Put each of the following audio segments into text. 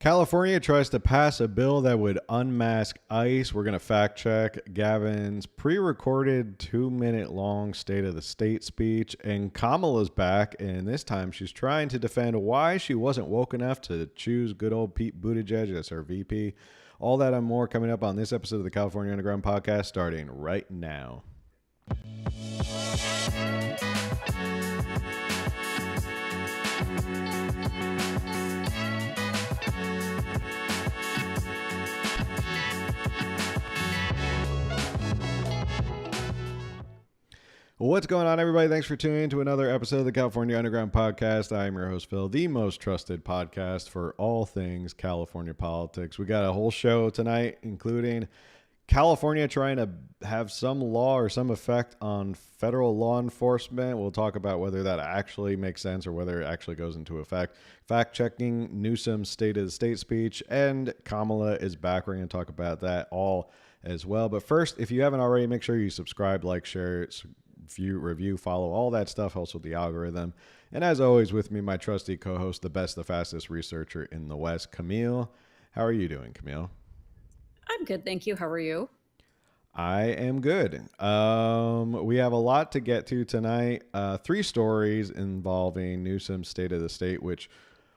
California tries to pass a bill that would unmask ICE. We're going to fact check Gavin's pre-recorded 2-minute long State of the State speech. And Kamala's back, and this time she's trying to defend why she wasn't woke enough to choose good old Pete Buttigieg as her VP. All that and more coming up on this episode of the California Underground Podcast, starting right now. What's going on, everybody? Thanks for tuning in to another episode of the California Underground Podcast. I am your host, Phil, the most trusted podcast for all things California politics. We got a whole show tonight, including California trying to have some law or some effect on federal law enforcement. We'll talk about whether that actually makes sense or whether it actually goes into effect. Fact-checking Newsom's State of the State speech, and Kamala is back. We're going to talk about that all as well. But first, if you haven't already, make sure you subscribe, like, share, review, follow, all that stuff helps with the algorithm. And as always, with me, my trusty co-host, the best, the fastest researcher in the West, Camille. How are you doing, Camille? I'm good, thank you. How are you? I am good. We have a lot to get to tonight. 3 stories involving Newsom's State of the State, which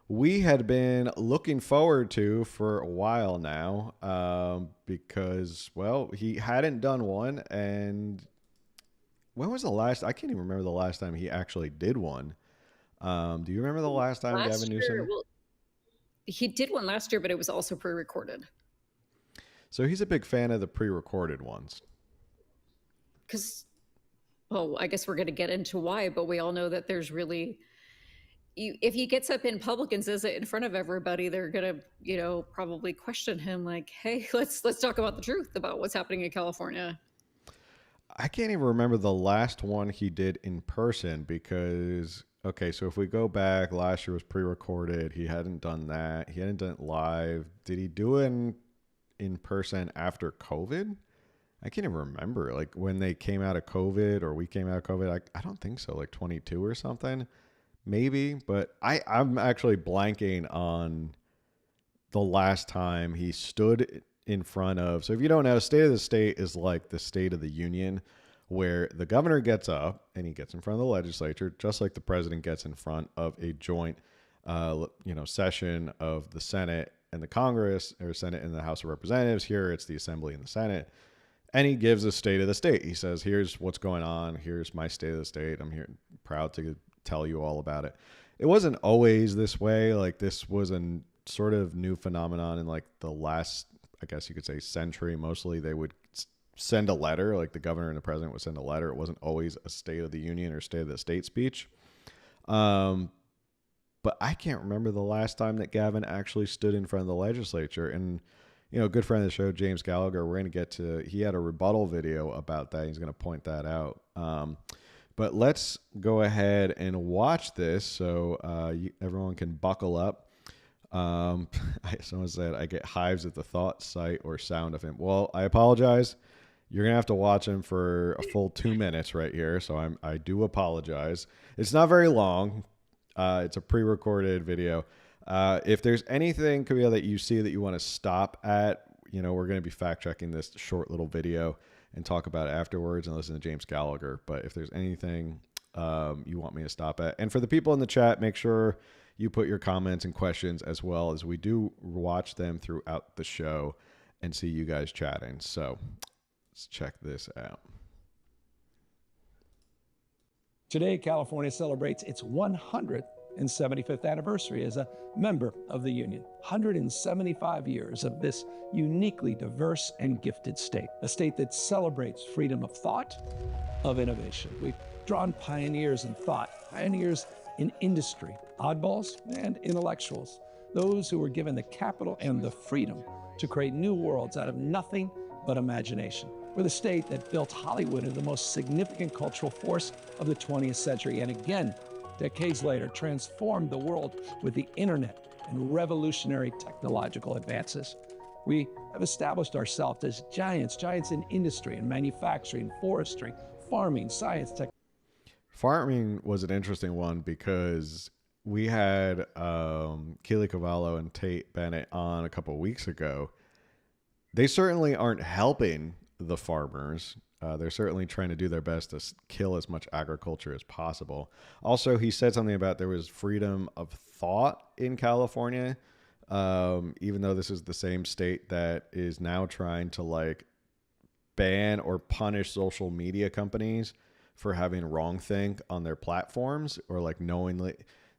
we had been looking forward to for a while now, because, well, he hadn't done one, and when was the last? I can't even remember the last time he actually did one. Do you remember the last time Gavin Newsom? Well, he did one last year, but it was also pre-recorded. So he's a big fan of the pre-recorded ones. Because, well, I guess we're going to get into why, but we all know that there's really, if he gets up in public and says it in front of everybody, they're going to, probably question him like, hey, let's talk about the truth about what's happening in California. I can't even remember the last one he did in person because, okay, so if we go back, last year was pre-recorded. He hadn't done that. He hadn't done it live. Did he do it in person after COVID? I can't even remember. Like when they came out of COVID or we came out of COVID, I don't think so. Like 22 or something, maybe. But I'm actually blanking on the last time he stood in front of. So if you don't know, State of the State is like the State of the Union, where the governor gets up and he gets in front of the legislature, just like the president gets in front of a joint, session of the Senate and the Congress, or Senate and the House of Representatives. Here it's the Assembly and the Senate. And he gives a State of the State. He says, here's what's going on. Here's my State of the State. I'm here proud to tell you all about it. It wasn't always this way. Like this was a sort of new phenomenon in like the last, I guess you could say, century. Mostly they would send a letter, like the governor and the president would send a letter. It wasn't always a State of the Union or State of the State speech. But I can't remember the last time that Gavin actually stood in front of the legislature. And, a good friend of the show, James Gallagher, we're going to get to, he had a rebuttal video about that. He's going to point that out. But let's go ahead and watch this so everyone can buckle up. Someone said, I get hives at the thought, sight, or sound of him. Well, I apologize. You're going to have to watch him for a full 2 minutes right here. So I do apologize. It's not very long. It's a pre-recorded video. If there's anything, Camille, that you see that you want to stop at, we're going to be fact-checking this short little video and talk about it afterwards and listen to James Gallagher. But if there's anything you want me to stop at. And for the people in the chat, make sure you put your comments and questions as well, as we do watch them throughout the show and see you guys chatting. So let's check this out. Today, California celebrates its 175th anniversary as a member of the Union. 175 years of this uniquely diverse and gifted state, a state that celebrates freedom of thought, of innovation. We've drawn pioneers in thought, pioneers in industry, oddballs and intellectuals, those who were given the capital and the freedom to create new worlds out of nothing but imagination. We're the state that built Hollywood into the most significant cultural force of the 20th century, and again, decades later, transformed the world with the internet and revolutionary technological advances. We have established ourselves as giants in industry and manufacturing, forestry, farming, science, tech. Farming was an interesting one because we had Keely Cavallo and Tate Bennett on a couple of weeks ago. They certainly aren't helping the farmers. They're certainly trying to do their best to kill as much agriculture as possible. Also, he said something about there was freedom of thought in California, even though this is the same state that is now trying to like ban or punish social media companies for having wrongthink on their platforms or like knowingly.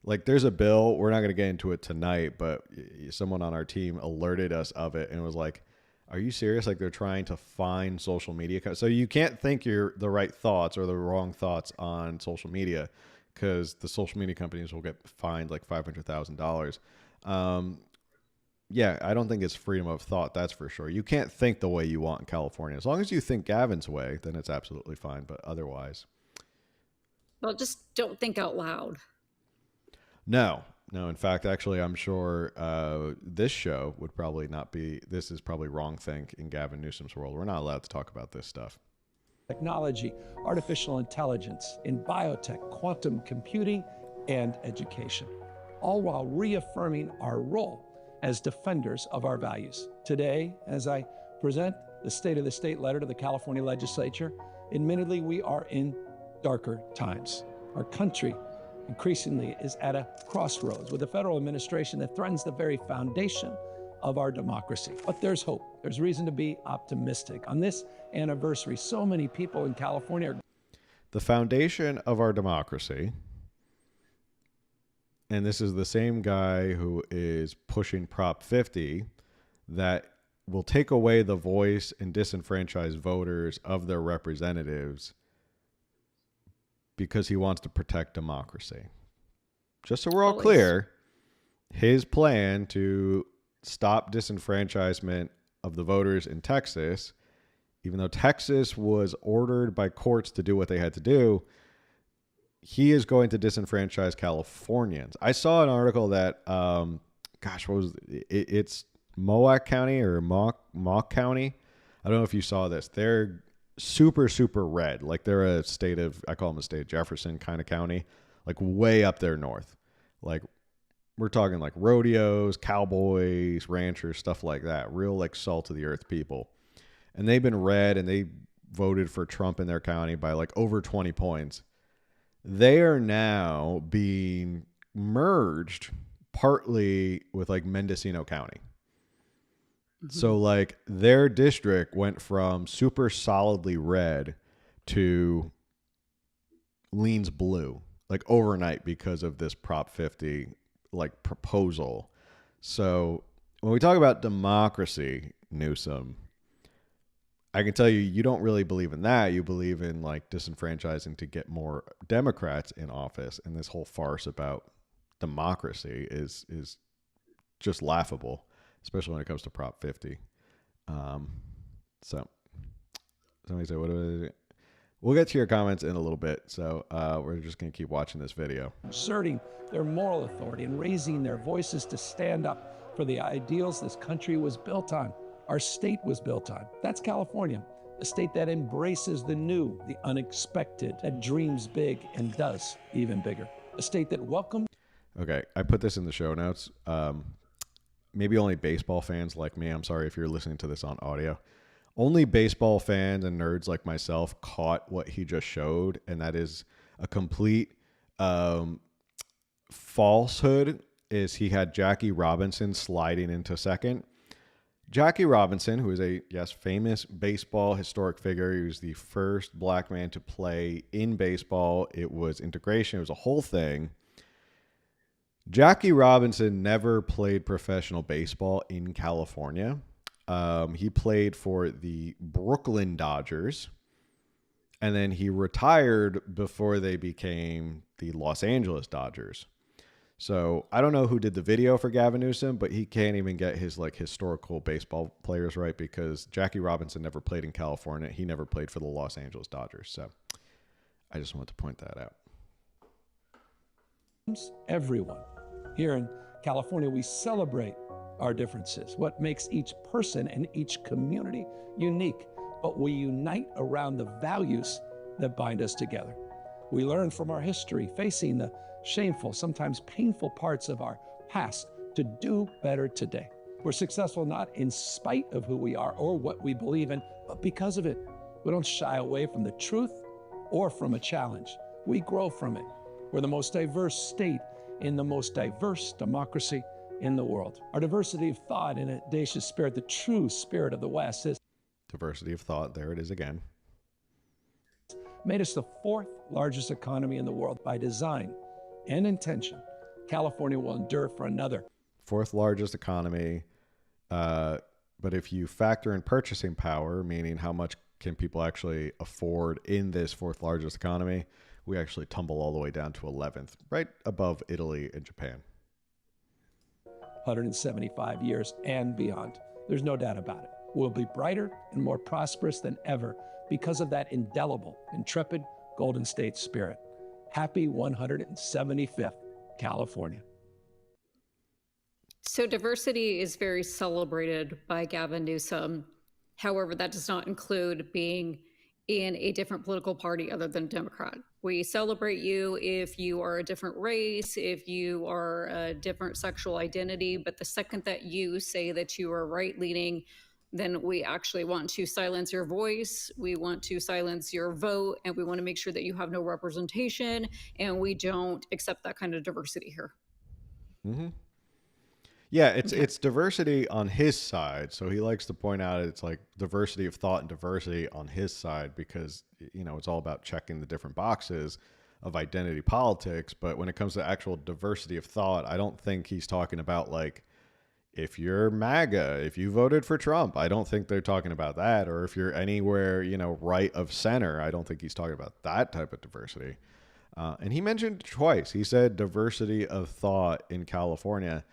Like there's a bill, we're not going to get into it tonight, but someone on our team alerted us of it and was like, are you serious? Like they're trying to fine social media. So you can't think you're the right thoughts or the wrong thoughts on social media because the social media companies will get fined like $500,000. Yeah, I don't think it's freedom of thought. That's for sure. You can't think the way you want in California. As long as you think Gavin's way, then it's absolutely fine. But otherwise, Well, just don't think out loud. no. In fact, actually, I'm sure this show would probably not be. This is probably wrong think in Gavin Newsom's world. We're not allowed to talk about this stuff. Technology, artificial intelligence, in biotech, quantum computing, and education, all while reaffirming our role as defenders of our values. Today, as I present the State of the State letter to the California legislature, admittedly, we are in darker times. Our country increasingly is at a crossroads with a federal administration that threatens the very foundation of our democracy. But there's hope. There's reason to be optimistic. On this anniversary, so many people in California are... The foundation of our democracy. And this is the same guy who is pushing Prop 50 that will take away the voice and disenfranchise voters of their representatives because he wants to protect democracy. Just so we're all clear, his plan to stop disenfranchisement of the voters in Texas, even though Texas was ordered by courts to do what they had to do, he is going to disenfranchise Californians. I saw an article that, what was it? It's Mowac County or Mock County. I don't know if you saw this. They're super, super red. Like they're a state of, I call them a state of Jefferson kind of county, like way up there north. Like we're talking like rodeos, cowboys, ranchers, stuff like that. Real like salt of the earth people. And they've been red and they voted for Trump in their county by like over 20 points. They are now being merged partly with like Mendocino County. Mm-hmm. So like their district went from super solidly red to leans blue like overnight because of this Prop 50 like proposal. So when we talk about democracy, Newsom, I can tell you, you don't really believe in that. You believe in like disenfranchising to get more Democrats in office. And this whole farce about democracy is just laughable, especially when it comes to Prop 50. So somebody say, we'll get to your comments in a little bit. So we're just going to keep watching this video. Asserting their moral authority and raising their voices to stand up for the ideals this country was built on. Our state was built on. That's California, a state that embraces the new, the unexpected, that dreams big and does even bigger. A state that welcomes... Okay, I put this in the show notes. Maybe only baseball fans like me. I'm sorry if you're listening to this on audio. Only baseball fans and nerds like myself caught what he just showed, and that is a complete falsehood. Is he had Jackie Robinson sliding into second. Jackie Robinson, who is a, famous baseball historic figure. He was the first black man to play in baseball. It was integration. It was a whole thing. Jackie Robinson never played professional baseball in California. He played for the Brooklyn Dodgers, and then he retired before they became the Los Angeles Dodgers. So I don't know who did the video for Gavin Newsom, but he can't even get his like historical baseball players right because Jackie Robinson never played in California. He never played for the Los Angeles Dodgers. So I just want to point that out. Everyone. Here in California, we celebrate our differences, what makes each person and each community unique, but we unite around the values that bind us together. We learn from our history, facing the shameful, sometimes painful parts of our past to do better today. We're successful not in spite of who we are or what we believe in, but because of it. We don't shy away from the truth or from a challenge. We grow from it. We're the most diverse state in the most diverse democracy in the world. Our diversity of thought and audacious spirit, the true spirit of the West, has Diversity of thought, there it is again. made us the fourth largest economy in the world by design and intention. California will endure for another. Fourth largest economy. But if you factor in purchasing power, meaning how much can people actually afford in this fourth largest economy, we actually tumble all the way down to 11th, right above Italy and Japan. 175 years and beyond. There's no doubt about it. We'll be brighter and more prosperous than ever because of that indelible, intrepid Golden State spirit. Happy 175th, California. So diversity is very celebrated by Gavin Newsom. However, that does not include being in a different political party other than Democrat. We celebrate you if you are a different race, if you are a different sexual identity, but the second that you say that you are right-leaning, then we actually want to silence your voice, we want to silence your vote, and we want to make sure that you have no representation, and we don't accept that kind of diversity here. Mm-hmm. Yeah, it's diversity on his side. So he likes to point out it's like diversity of thought and diversity on his side because, you know, it's all about checking the different boxes of identity politics. But when it comes to actual diversity of thought, I don't think he's talking about like, if you're MAGA, if you voted for Trump, I don't think they're talking about that. Or if you're anywhere, you know, right of center, I don't think he's talking about that type of diversity. And he mentioned twice, he said diversity of thought in California.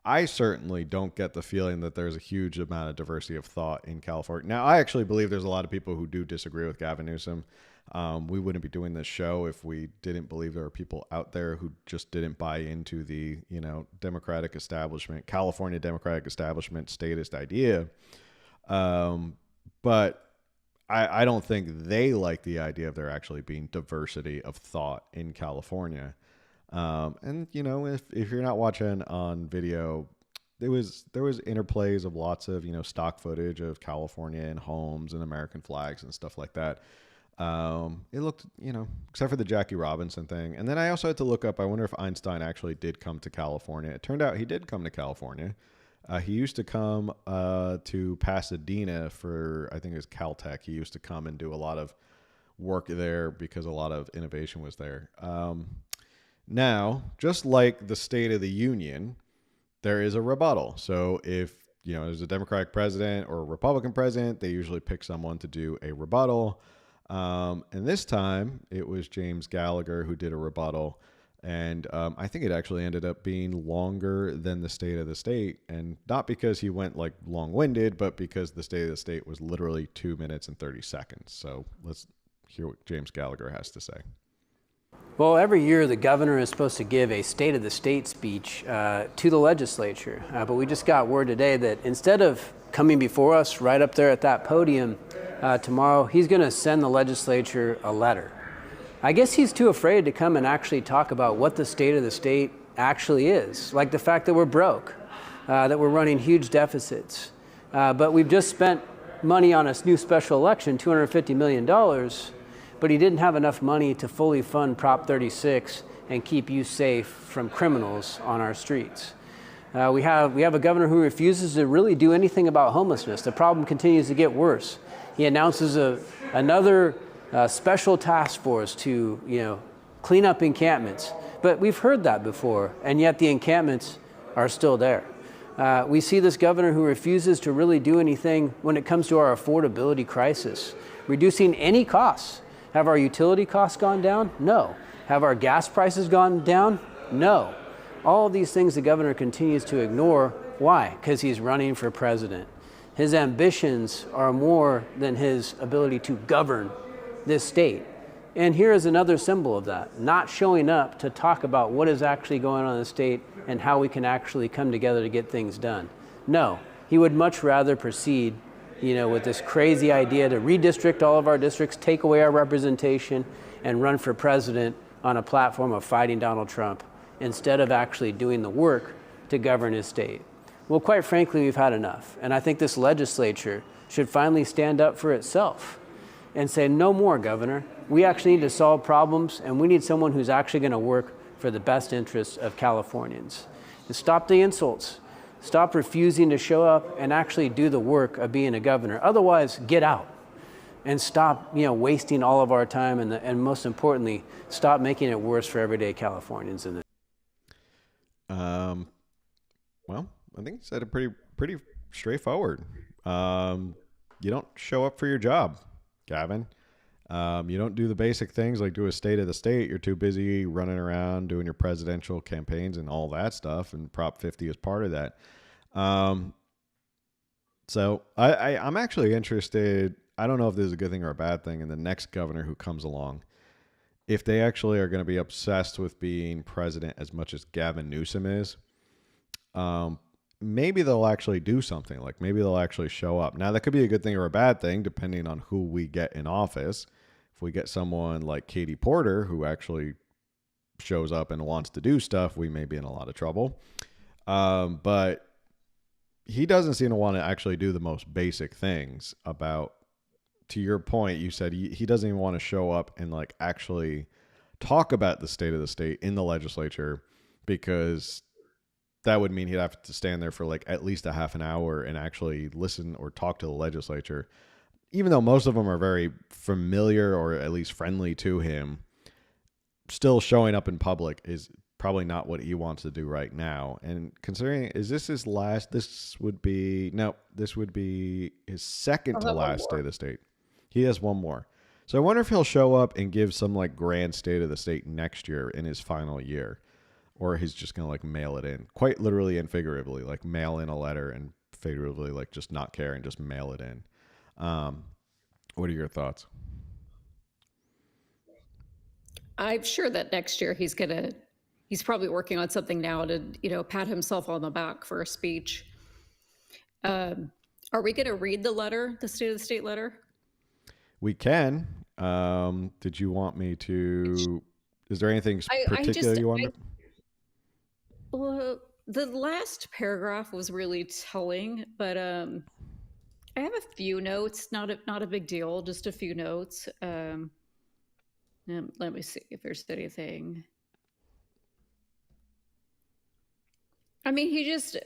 I certainly don't get the feeling that there's a huge amount of diversity of thought in California. Now, I actually believe there's a lot of people who do disagree with Gavin Newsom. We wouldn't be doing this show if we didn't believe there are people out there who just didn't buy into the, you know, Democratic establishment, California Democratic establishment statist idea. But I don't think they like the idea of there actually being diversity of thought in California. And you know, if you're not watching on video, there was interplays of lots of, you know, stock footage of California and homes and American flags and stuff like that. It looked, you know, except for the Jackie Robinson thing. And then I also had to look up, I wonder if Einstein actually did come to California. It turned out he did come to California. He used to come to Pasadena for, I think it was Caltech. He used to come and do a lot of work there because a lot of innovation was there. Now, just like the State of the Union, there is a rebuttal. So if, you know, there's a Democratic president or a Republican president, they usually pick someone to do a rebuttal. And this time it was James Gallagher who did a rebuttal. And I think it actually ended up being longer than the State of the State. And not because he went like long-winded, but because the State of the State was literally 2 minutes and 30 seconds. So let's hear what James Gallagher has to say. Well, every year the governor is supposed to give a State of the State speech to the legislature. But we just got word today that instead of coming before us right up there at that podium tomorrow, he's going to send the legislature a letter. I guess he's too afraid to come and actually talk about what the State of the State actually is, like the fact that we're broke, that we're running huge deficits. But we've just spent money on a new special election, $250 million. But he didn't have enough money to fully fund Prop 36 and keep you safe from criminals on our streets. We have a governor who refuses to really do anything about homelessness. The problem continues to get worse. He announces another special task force to, you know, clean up encampments. But we've heard that before, and yet the encampments are still there. We see this governor who refuses to really do anything when it comes to our affordability crisis, reducing any costs. Have our utility costs gone down? No. Have our gas prices gone down? No. All of these things the governor continues to ignore. Why? Because he's running for president. His ambitions are more than his ability to govern this state. And here is another symbol of that, not showing up to talk about what is actually going on in the state and how we can actually come together to get things done. No, he would much rather proceed, you know, with this crazy idea to redistrict all of our districts, take away our representation, and run for president on a platform of fighting Donald Trump instead of actually doing the work to govern his state. Well, quite frankly, we've had enough. And I think this legislature should finally stand up for itself and say, no more, Governor. We actually need to solve problems, and we need someone who's actually going to work for the best interests of Californians. And stop the insults. Stop refusing to show up and actually do the work of being a governor. Otherwise, get out and stop, wasting all of our time, and most importantly, stop making it worse for everyday Californians. Well, I think you said it pretty straightforward. You don't show up for your job, Gavin. You don't do the basic things like do a state of the state. You're too busy running around doing your presidential campaigns and all that stuff, and Prop 50 is part of that. So I'm actually interested. I don't know if this is a good thing or a bad thing in the next governor who comes along. If they actually are going to be obsessed with being president as much as Gavin Newsom is, maybe they'll actually do something. Like maybe they'll actually show up. Now, that could be a good thing or a bad thing, depending on who we get in office. If we get someone like Katie Porter, who actually shows up and wants to do stuff, we may be in a lot of trouble. But he doesn't seem to want to actually do the most basic things about, to your point, you said he doesn't even want to show up and like actually talk about the state of the state in the legislature, because that would mean he'd have to stand there for like at least a half an hour and actually listen or talk to the legislature. Even though most of them are very familiar or at least friendly to him, still showing up in public is probably not what he wants to do right now. And considering, is this his last? This would be his second to last State of the State. He has one more. So I wonder if he'll show up and give some like grand State of the State next year in his final year, or he's just going to like mail it in, quite literally and figuratively, like mail in a letter, and figuratively like just not care and just mail it in. What are your thoughts? I'm sure that next year he's probably working on something now to, pat himself on the back for a speech. Are we going to read the letter, the State of the State letter? We can. Did you want me to? Is there anything particular you wanted? Well, the last paragraph was really telling, but I have a few notes. Not a big deal. Just a few notes. Let me see if there's anything. I mean, he just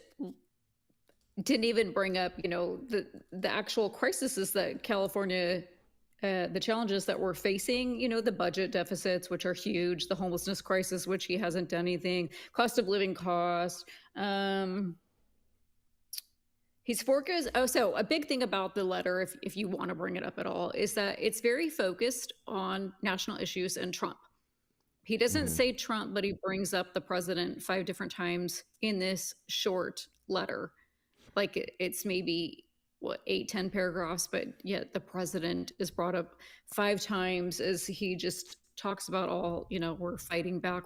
didn't even bring up, the actual crises that California, the challenges that we're facing, the budget deficits, which are huge, the homelessness crisis, which he hasn't done anything, cost of living cost. He's focused. Oh, so a big thing about the letter, if you want to bring it up at all, is that it's very focused on national issues and Trump. He doesn't say Trump, but he brings up the president 5 different times in this short letter. Like it's maybe 8-10 paragraphs, but yet the president is brought up 5 times as he just talks about all, we're fighting back.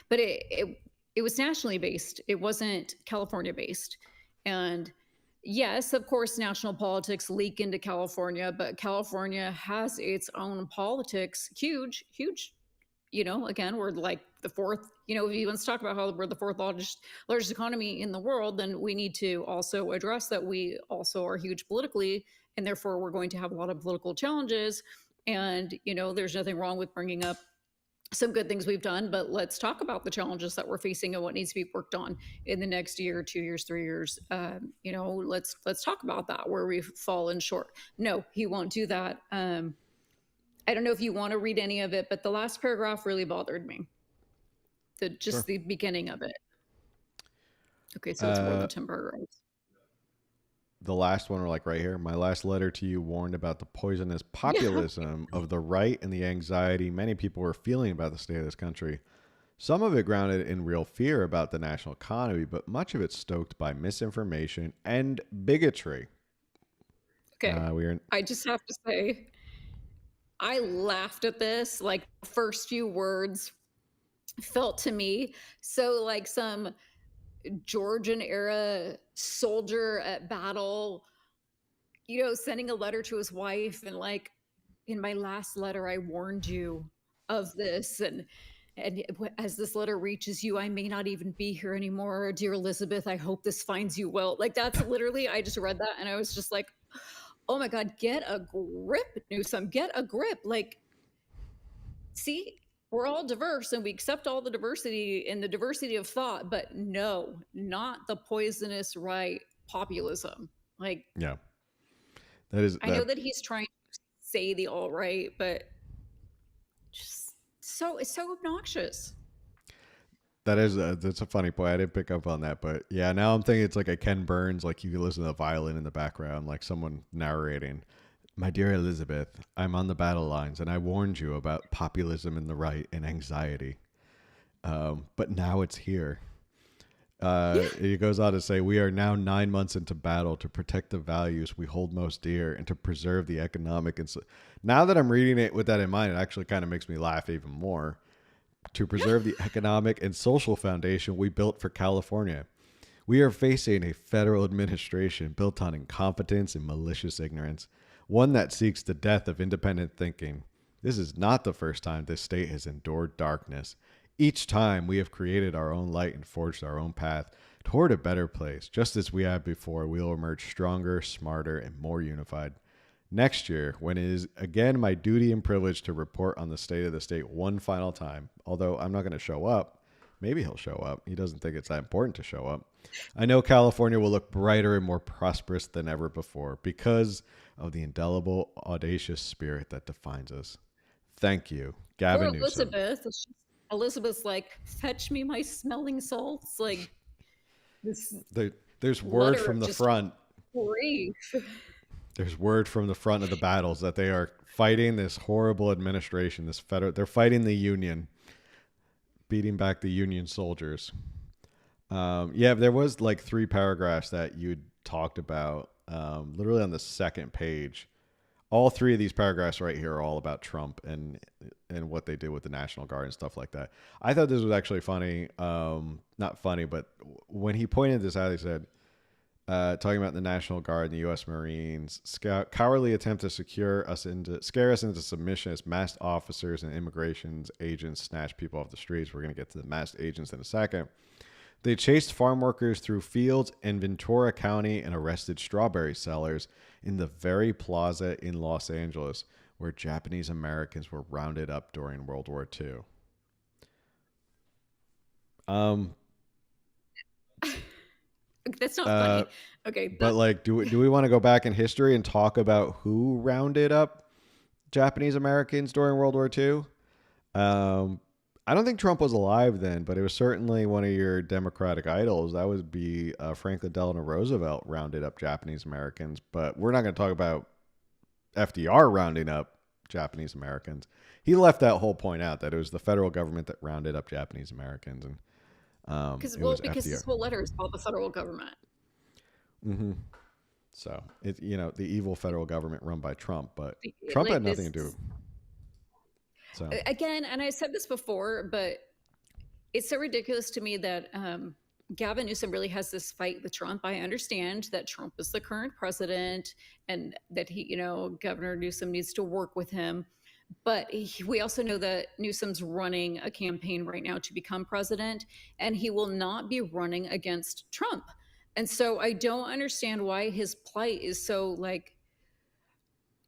But it was nationally based. It wasn't California based. And yes, of course, national politics leak into California, but California has its own politics, huge. Again, we're like the 4th, if you want to talk about how we're the 4th largest economy in the world, then we need to also address that we also are huge politically, and therefore we're going to have a lot of political challenges. And, there's nothing wrong with bringing up some good things we've done, but let's talk about the challenges that we're facing and what needs to be worked on in the next year, 2 years, 3 years. Let's talk about that, where we've fallen short. No, he won't do that. I don't know if you want to read any of it, but the last paragraph really bothered me. The beginning of it. Okay, so it's more than 10 paragraphs. The last one, like right here. My last letter to you warned about the poisonous populism of the right and the anxiety many people were feeling about the state of this country. Some of it grounded in real fear about the national economy, but much of it stoked by misinformation and bigotry. Okay, I just have to say, I laughed at this. Like the first few words felt to me so like some Georgian era soldier at battle, sending a letter to his wife and like, in my last letter, I warned you of this. And as this letter reaches you, I may not even be here anymore. Dear Elizabeth, I hope this finds you well. Like, that's literally, I just read that and I was just like, oh my God, get a grip, Newsom, get a grip. Like, see, we're all diverse and we accept all the diversity and the diversity of thought, but no, not the poisonous right populism. Like, Yeah, that is I know that. that he's trying to say the all right, but just it's so obnoxious. That's a funny point. I didn't pick up on that, but yeah, now I'm thinking it's like a Ken Burns, like you can listen to the violin in the background, like someone narrating. My dear Elizabeth, I'm on the battle lines, and I warned you about populism and the right and anxiety. But now it's here. Yeah. He goes on to say, we are now 9 months into battle to protect the values we hold most dear and to preserve the economic and now that I'm reading it with that in mind, it actually kind of makes me laugh even more. To preserve the economic and social foundation we built for California. We are facing a federal administration built on incompetence and malicious ignorance, one that seeks the death of independent thinking. This is not the first time this state has endured darkness. Each time we have created our own light and forged our own path toward a better place. Just as we have before, we will emerge stronger, smarter, and more unified. Next year, when it is again my duty and privilege to report on the state of the state one final time, although I'm not going to show up, maybe he'll show up. He doesn't think it's that important to show up. I know California will look brighter and more prosperous than ever before because of the indelible, audacious spirit that defines us. Thank you, Or Gavin Newsom. Elizabeth. Elizabeth's like, fetch me my smelling salts. Like, this There's word letter from of the just front. grief. There's word from the front of the battles that they are fighting this horrible administration, this federal. They're fighting the union, beating back the union soldiers. Yeah, there was like 3 paragraphs that you talked about, literally on the second page. All 3 of these paragraphs right here are all about Trump and what they did with the National Guard and stuff like that. I thought this was actually funny. Not funny, but when he pointed this out, he said, talking about the National Guard and the U.S. Marines, cowardly attempt to scare us into submission as masked officers and immigration agents snatch people off the streets. We're going to get to the masked agents in a second. They chased farm workers through fields in Ventura County and arrested strawberry sellers in the very plaza in Los Angeles where Japanese Americans were rounded up during World War II. That's not funny. Okay. But like, do we want to go back in history and talk about who rounded up Japanese Americans during World War II? I don't think Trump was alive then, but it was certainly one of your Democratic idols. That would be Franklin Delano Roosevelt rounded up Japanese Americans. But we're not going to talk about FDR rounding up Japanese Americans. He left that whole point out that it was the federal government that rounded up Japanese Americans, and because FDR. this whole letter is about the federal government. Mm-hmm. So it's the evil federal government run by Trump, but Trump had nothing to do. So again, and I said this before, but it's so ridiculous to me that Gavin Newsom really has this fight with Trump. I understand that Trump is the current president and that Governor Newsom needs to work with him. But we also know that Newsom's running a campaign right now to become president, and he will not be running against Trump. And so I don't understand why his plight is so like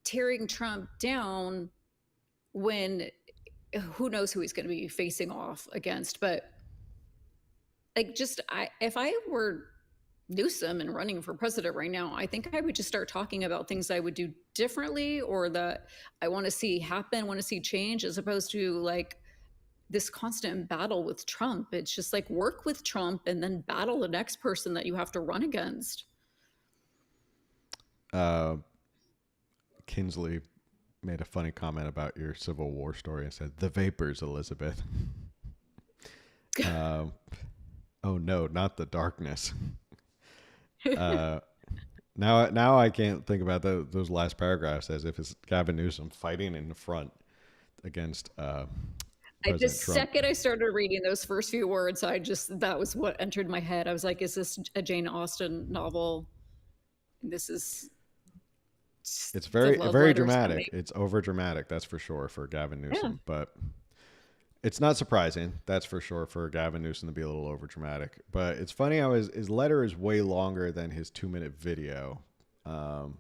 tearing Trump down when who knows who he's going to be facing off against. But like, if I were Newsom and running for president right now, I think I would just start talking about things I would do differently or that I want to see happen, want to see change, as opposed to like this constant battle with Trump. It's just like work with Trump and then battle the next person that you have to run against. Kinsley made a funny comment about your Civil War story and said, "The vapors, Elizabeth." Oh no, not the darkness. Now I can't think about those last paragraphs as if it's Gavin Newsom fighting in the front against President Trump. Second I started reading those first few words, that was what entered my head. I was like, is this a Jane Austen novel? This is... It's very dramatic. It's over dramatic, that's for sure, for Gavin Newsom. Yeah. But It's not surprising, that's for sure, for Gavin Newsom to be a little overdramatic. But it's funny how his letter is way longer than his 2-minute video. But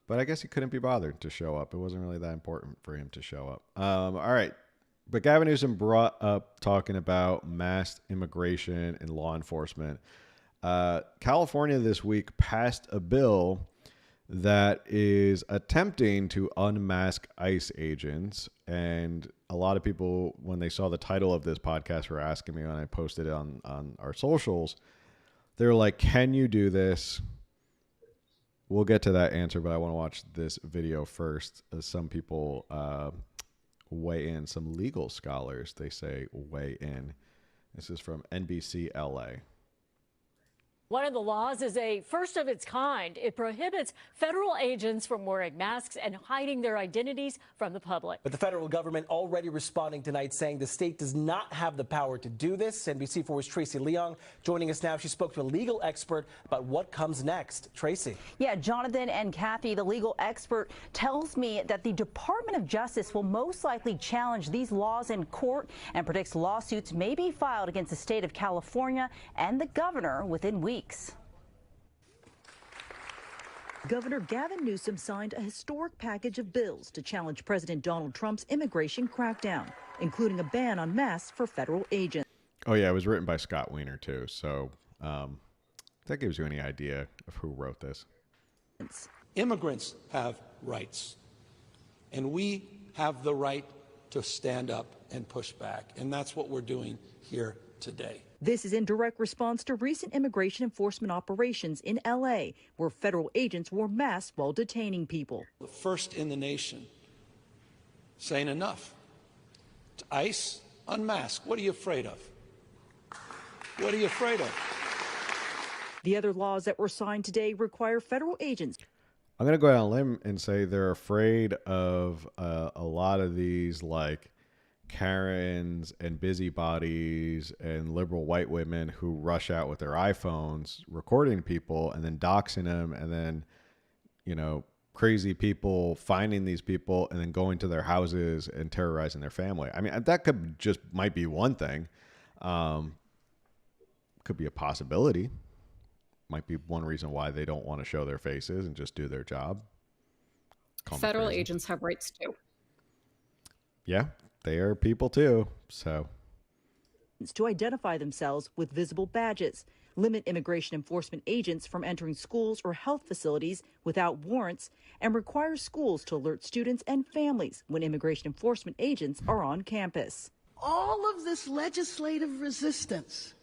I guess he couldn't be bothered to show up. It wasn't really that important for him to show up. All right. But Gavin Newsom brought up talking about mass immigration and law enforcement. California this week passed a bill that is attempting to unmask ICE agents. And a lot of people, when they saw the title of this podcast, were asking me when I posted it on our socials. They were like, can you do this? We'll get to that answer, but I want to watch this video first. As some people weigh in, some legal scholars, they say, weigh in. This is from NBC LA. One of the laws is a first of its kind. It prohibits federal agents from wearing masks and hiding their identities from the public. But the federal government already responding tonight, saying the state does not have the power to do this. NBC4's Tracy Leong joining us now. She spoke to a legal expert about what comes next. Tracy. Yeah, Jonathan and Kathy, the legal expert, tells me that the Department of Justice will most likely challenge these laws in court and predicts lawsuits may be filed against the state of California and the governor within weeks. Governor Gavin Newsom signed a historic package of bills to challenge President Donald Trump's immigration crackdown, including a ban on masks for federal agents. Oh, yeah, it was written by Scott Wiener, too. So that gives you any idea of who wrote this. Immigrants have rights, and we have the right to stand up and push back, and that's what we're doing here today. This is in direct response to recent immigration enforcement operations in L.A., where federal agents wore masks while detaining people. The first in the nation saying enough. To ICE, unmask. What are you afraid of? What are you afraid of? The other laws that were signed today require federal agents. I'm going to go out on a limb and say they're afraid of a lot of these, like, Karens and busybodies and liberal white women who rush out with their iPhones recording people and then doxing them, and then, you know, crazy people finding these people and then going to their houses and terrorizing their family. I mean, that might be one thing. Could be a possibility. Might be one reason why they don't want to show their faces and just do their job. Federal agents have rights too. Yeah. They are people too, so. To identify themselves with visible badges, limit immigration enforcement agents from entering schools or health facilities without warrants, and require schools to alert students and families when immigration enforcement agents are on campus. All of this legislative resistance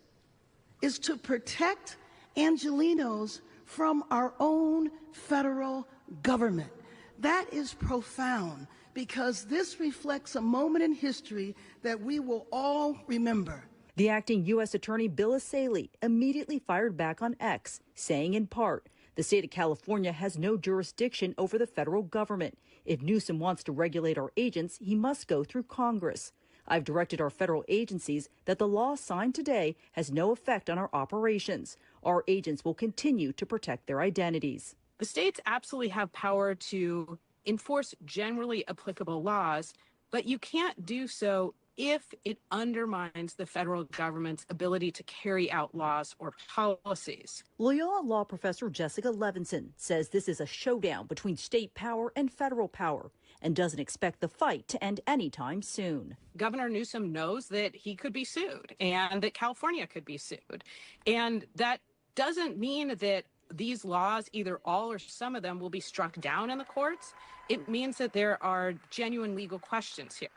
is to protect Angelenos from our own federal government. That is profound, because this reflects a moment in history that we will all remember. The acting U.S. Attorney Bill Asaley immediately fired back on X, saying in part, the state of California has no jurisdiction over the federal government. If Newsom wants to regulate our agents, he must go through Congress. I've directed our federal agencies that the law signed today has no effect on our operations. Our agents will continue to protect their identities. The states absolutely have power to enforce generally applicable laws, but you can't do so if it undermines the federal government's ability to carry out laws or policies. Loyola law professor Jessica Levinson says this is a showdown between state power and federal power and doesn't expect the fight to end anytime soon. Governor Newsom knows that he could be sued and that California could be sued. And that doesn't mean that these laws, either all or some of them, will be struck down in the courts. It means that there are genuine legal questions here.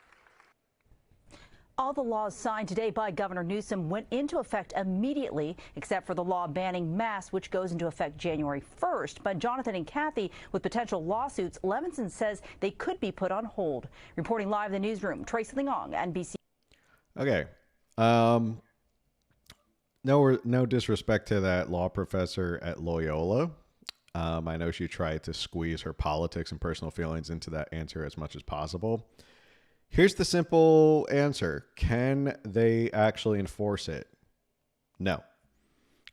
All the laws signed today by Governor Newsom went into effect immediately, except for the law banning masks, which goes into effect January 1st. But Jonathan and Kathy, with potential lawsuits, Levinson says they could be put on hold. Reporting live in the newsroom, Tracy Leong, NBC. Okay. No disrespect to that law professor at Loyola. I know she tried to squeeze her politics and personal feelings into that answer as much as possible. Here's the simple answer. Can they actually enforce it? No.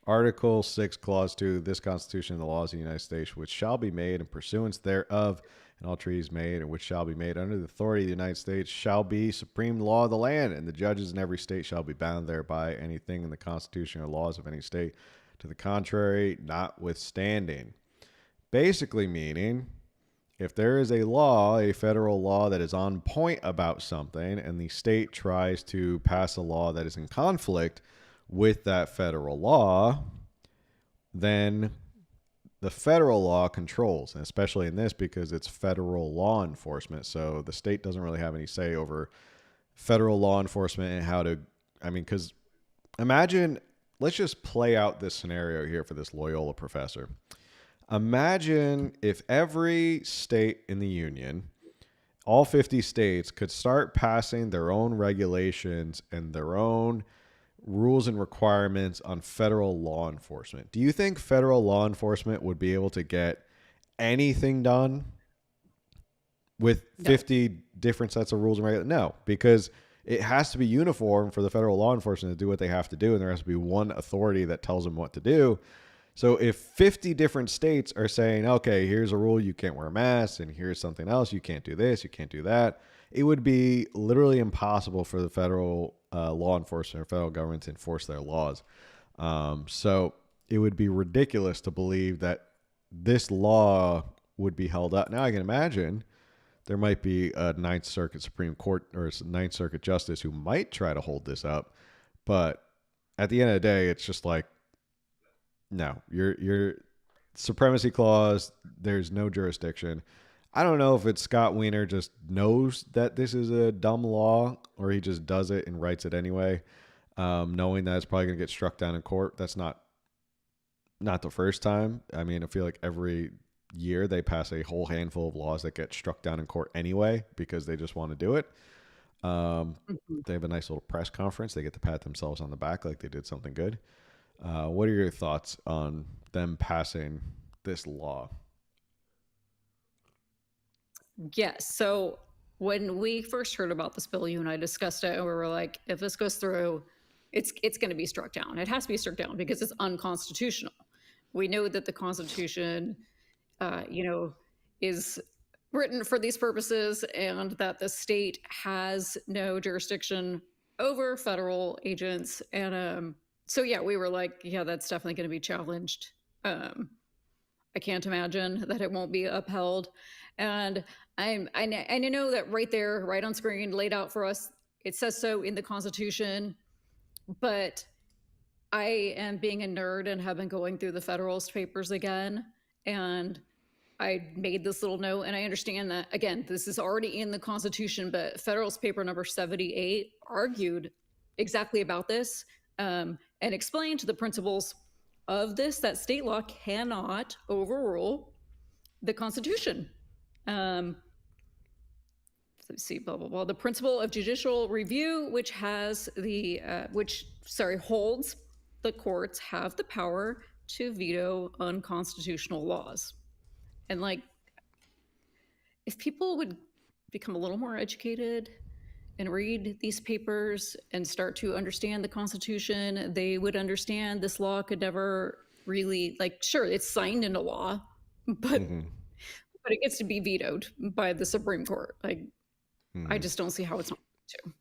Article 6, Clause 2, this Constitution and the laws of the United States, which shall be made in pursuance thereof, and all treaties made and which shall be made under the authority of the United States shall be supreme law of the land, and the judges in every state shall be bound thereby. Anything in the Constitution or laws of any state to the contrary, notwithstanding. Basically meaning, if there is a law, a federal law that is on point about something, and the state tries to pass a law that is in conflict with that federal law, then the federal law controls, and especially in this because it's federal law enforcement. So the state doesn't really have any say over federal law enforcement and how to, because imagine, let's just play out this scenario here for this Loyola professor. Imagine if every state in the union, all 50 states, could start passing their own regulations and their own rules and requirements on federal law enforcement. Do you think federal law enforcement would be able to get anything done with 50 different sets of rules and regulations? No, because it has to be uniform for the federal law enforcement to do what they have to do, and there has to be one authority that tells them what to do. So if 50 different states are saying, okay, here's a rule, you can't wear a mask, and here's something else, you can't do this, you can't do that, it would be literally impossible for the federal law enforcement or federal government to enforce their laws. So it would be ridiculous to believe that this law would be held up. Now I can imagine there might be a Ninth Circuit Supreme Court or Ninth Circuit Justice who might try to hold this up. But at the end of the day, it's just like, no, your supremacy clause, there's no jurisdiction. I don't know if it's Scott Wiener just knows that this is a dumb law or he just does it and writes it anyway, knowing that it's probably going to get struck down in court. That's not the first time. I feel like every year they pass a whole handful of laws that get struck down in court anyway because they just want to do it. They have a nice little press conference. They get to pat themselves on the back like they did something good. What are your thoughts on them passing this law? Yes. So when we first heard about this bill, you and I discussed it, and we were like, if this goes through, it's going to be struck down. It has to be struck down because it's unconstitutional. We know that the Constitution, is written for these purposes, and that the state has no jurisdiction over federal agents. And so, yeah, we were like, yeah, that's definitely going to be challenged. I can't imagine that it won't be upheld. And I know that right there, right on screen, laid out for us, it says so in the Constitution, but I am being a nerd and have been going through the Federalist Papers again, and I made this little note, and I understand that, again, this is already in the Constitution, but Federalist Paper number 78 argued exactly about this, and explained the principles of this, that state law cannot overrule the Constitution. Let's see, blah, blah, blah. The principle of judicial review, which holds the courts have the power to veto unconstitutional laws. And if people would become a little more educated and read these papers and start to understand the Constitution, they would understand this law could never really, sure, it's signed into law, but it gets to be vetoed by the Supreme Court. I just don't see how it's not to.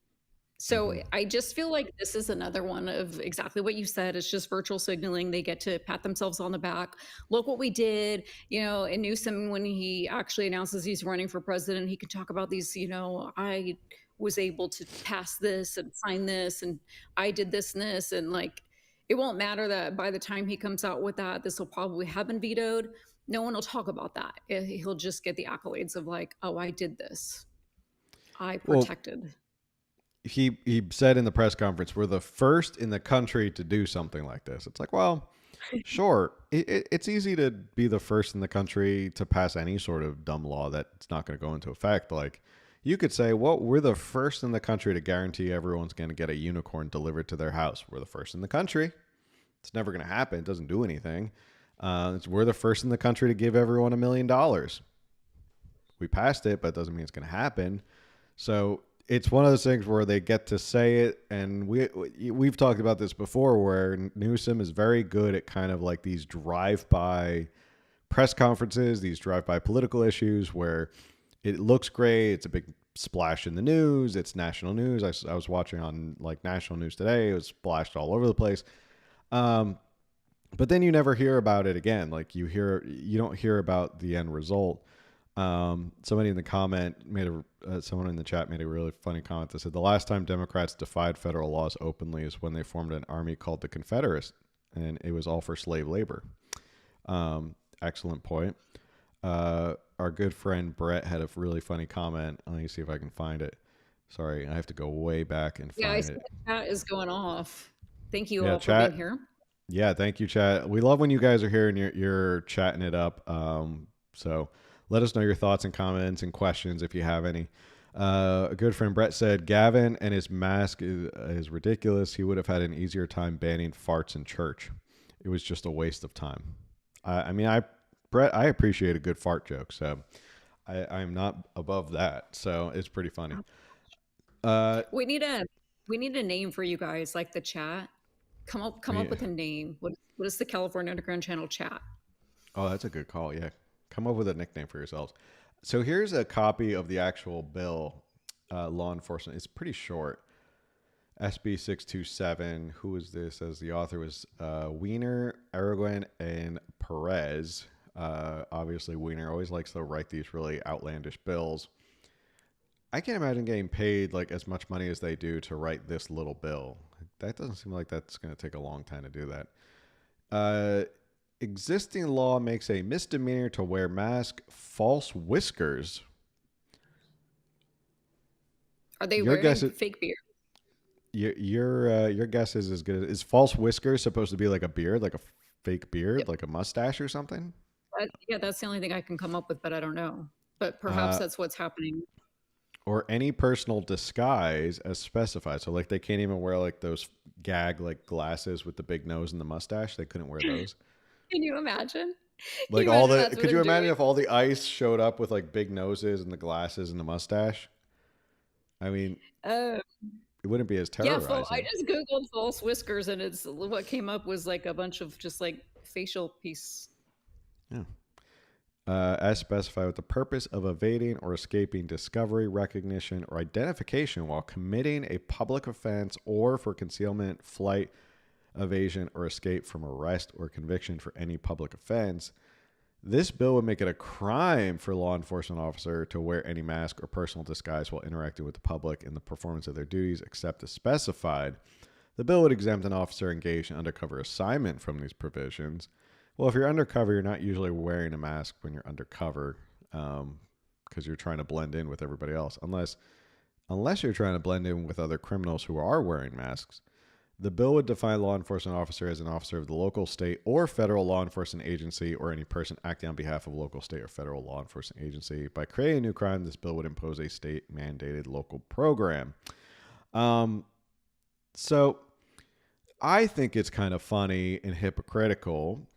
So I just feel like this is another one of exactly what you said. It's just virtual signaling. They get to pat themselves on the back. Look what we did, and Newsom, when he actually announces he's running for president, he can talk about these, I was able to pass this and sign this, and I did this and this. And it won't matter that by the time he comes out with that, this will probably have been vetoed. No one will talk about that. He'll just get the accolades of oh, I did this. I protected. Well, he said in the press conference, we're the first in the country to do something like this. It's well, sure. It's easy to be the first in the country to pass any sort of dumb law that's not going to go into effect. You could say, well, we're the first in the country to guarantee everyone's going to get a unicorn delivered to their house. We're the first in the country. It's never going to happen. It doesn't do anything. We're the first in the country to give everyone $1 million. We passed it, but it doesn't mean it's going to happen. So it's one of those things where they get to say it, and we've talked about this before, where Newsom is very good at kind of like these drive-by press conferences, these drive-by political issues where it looks great, it's a big splash in the news, it's national news. I was watching on like national news today, it was splashed all over the place. But then you never hear about it again. Like you don't hear about the end result. Somebody in the comment someone in the chat made a really funny comment that said the last time Democrats defied federal laws openly is when they formed an army called the Confederates, and it was all for slave labor. Excellent point. Our good friend Brett had a really funny comment. Let me see if I can find it. Sorry, I have to go way back and find I it. see the chat is going off. Thank you Yeah, all chat, for being here. Yeah, thank you, chat. We love when you guys are here and you're chatting it up. So let us know your thoughts and comments and questions if you have any. A good friend Brett said Gavin and his mask is ridiculous. He would have had an easier time banning farts in church. It was just a waste of time. Brett, I appreciate a good fart joke, so I'm not above that. So it's pretty funny. We need a name for you guys, like the chat. Come up with a name. What is the California Underground Channel chat? Oh, that's a good call. Yeah. Come up with a nickname for yourselves. So here's a copy of the actual bill, law enforcement. It's pretty short. SB 627. Who is this? As the author was Wiener, Aragon, and Perez. Obviously, Wiener always likes to write these really outlandish bills. I can't imagine getting paid like as much money as they do to write this little bill. That doesn't seem like that's going to take a long time to do that. Existing law makes a misdemeanor to wear mask, false whiskers. Are they wearing fake beard? Your guess is as good. Is false whiskers supposed to be like a beard, like a fake beard, like a mustache or something? Yeah, that's the only thing I can come up with, but I don't know. But perhaps that's what's happening. Or any personal disguise as specified. So like they can't even wear like those gag like glasses with the big nose and the mustache. They couldn't wear those. Can you imagine? Like could you imagine if all the ICE showed up with like big noses and the glasses and the mustache? I mean, it wouldn't be as terrorizing. Yeah, I just Googled false whiskers and what came up was like a bunch of just like facial piece. Yeah. As specified with the purpose of evading or escaping discovery, recognition, or identification while committing a public offense or for concealment, flight, evasion, or escape from arrest or conviction for any public offense. This bill would make it a crime for a law enforcement officer to wear any mask or personal disguise while interacting with the public in the performance of their duties except as specified. The bill would exempt an officer engaged in undercover assignment from these provisions. Well, if you're undercover, you're not usually wearing a mask when you're undercover because you're trying to blend in with everybody else. Unless you're trying to blend in with other criminals who are wearing masks. The bill would define law enforcement officer as an officer of the local, state, or federal law enforcement agency or any person acting on behalf of a local, state, or federal law enforcement agency. By creating a new crime, this bill would impose a state-mandated local program. So I think it's kind of funny and hypocritical.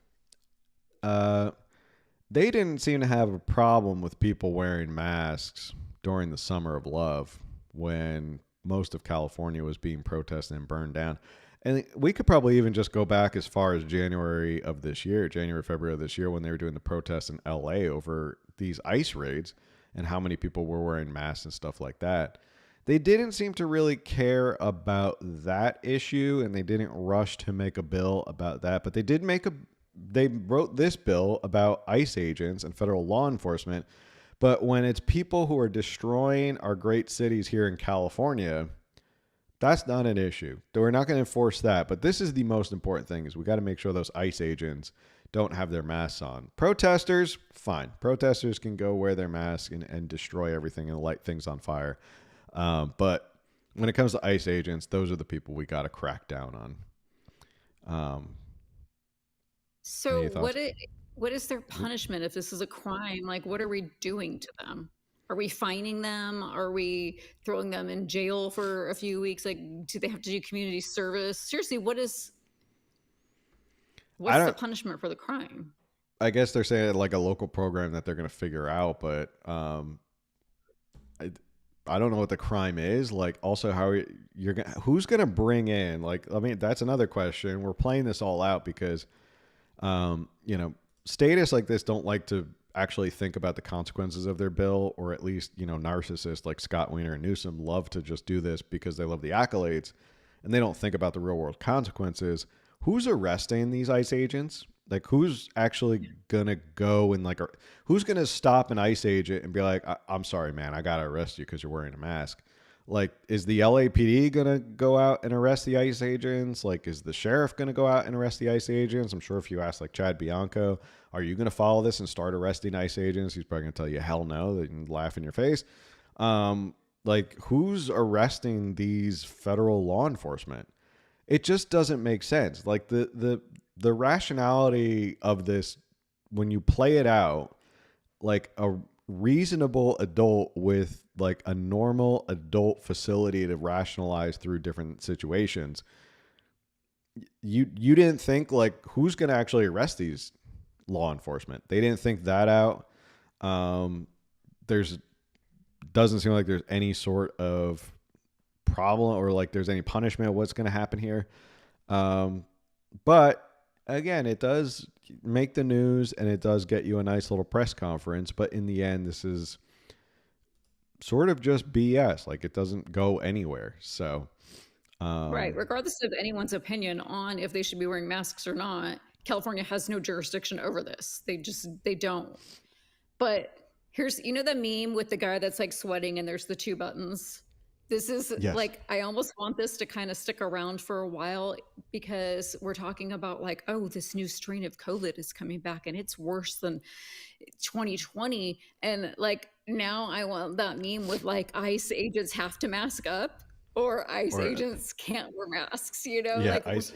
They didn't seem to have a problem with people wearing masks during the Summer of Love when most of California was being protested and burned down. And we could probably even just go back as far as January, February of this year when they were doing the protests in LA over these ICE raids and how many people were wearing masks and stuff like that. They didn't seem to really care about that issue, and they didn't rush to make a bill about that, but they wrote this bill about ICE agents and federal law enforcement. But when it's people who are destroying our great cities here in California, that's not an issue. We're not going to enforce that. But this is the most important thing is we got to make sure those ICE agents don't have their masks on. Protesters, fine. Protesters can go wear their mask and destroy everything and light things on fire. But when it comes to ICE agents, those are the people we got to crack down on. So what is their punishment if this is a crime? Like, what are we doing to them? Are we fining them? Are we throwing them in jail for a few weeks? Like, do they have to do community service? Seriously, what's the punishment for the crime? I guess they're saying like a local program that they're going to figure out, but I don't know what the crime is. Like, also, how you're gonna, who's gonna bring in? Like, I mean, that's another question. We're playing this all out because, you know, statists like this don't like to actually think about the consequences of their bill, or at least, you know, narcissists like Scott Wiener and Newsom love to just do this because they love the accolades, and they don't think about the real world consequences. Who's arresting these ICE agents? Like, who's actually gonna go and like, who's gonna stop an ICE agent and be like, I'm sorry, man, I gotta arrest you because you're wearing a mask? Like, is the LAPD gonna go out and arrest the ICE agents? Like, is the sheriff gonna go out and arrest the ICE agents? I'm sure if you ask like Chad Bianco, are you gonna follow this and start arresting ICE agents? He's probably gonna tell you hell no. They can laugh in your face. Like, who's arresting these federal law enforcement? It just doesn't make sense. Like, the rationality of this, when you play it out, like a reasonable adult with like a normal adult facility to rationalize through different situations, you didn't think like, who's going to actually arrest these law enforcement? They didn't think that out. Doesn't seem like there's any sort of problem or like there's any punishment. What's going to happen here? But again, it does make the news and it does get you a nice little press conference. But in the end, this is sort of just BS. Like, it doesn't go anywhere. So, right. Regardless of anyone's opinion on if they should be wearing masks or not, California has no jurisdiction over this. They don't. But here's, you know, the meme with the guy that's like sweating and there's the two buttons. This is like, I almost want this to kind of stick around for a while, because we're talking about like, oh, this new strain of COVID is coming back and it's worse than 2020. And like, now I want that meme with like, ICE agents have to mask up, or ICE agents can't wear masks, you know? Yeah, like, ICE.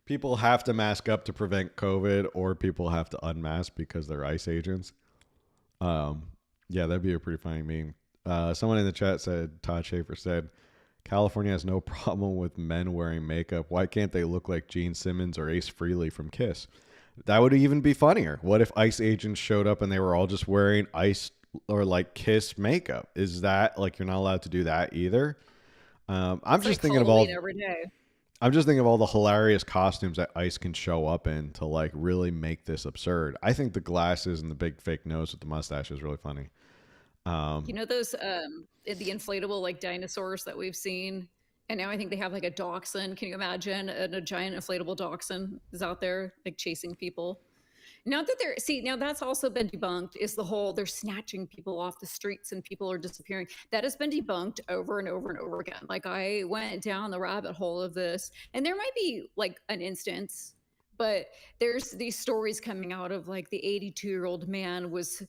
People have to mask up to prevent COVID, or people have to unmask because they're ICE agents. Yeah, that'd be a pretty funny meme. Someone in the chat said, Todd Schaefer said, California has no problem with men wearing makeup. Why can't they look like Gene Simmons or Ace Frehley from Kiss? That would even be funnier. What if ICE agents showed up and they were all just wearing ICE or like Kiss makeup? Is that like, you're not allowed to do that either? I'm just thinking of all every day. I'm just thinking of all the hilarious costumes that ICE can show up in to like really make this absurd. I think the glasses and the big fake nose with the mustache is really funny. You know those the inflatable like dinosaurs that we've seen, and now I think they have like a dachshund. Can you imagine a giant inflatable dachshund is out there like chasing people? Now that now that's also been debunked, is the whole they're snatching people off the streets and people are disappearing. That has been debunked over and over and over again. Like, I went down the rabbit hole of this, and there might be like an instance, but there's these stories coming out of like the 82-year-old man was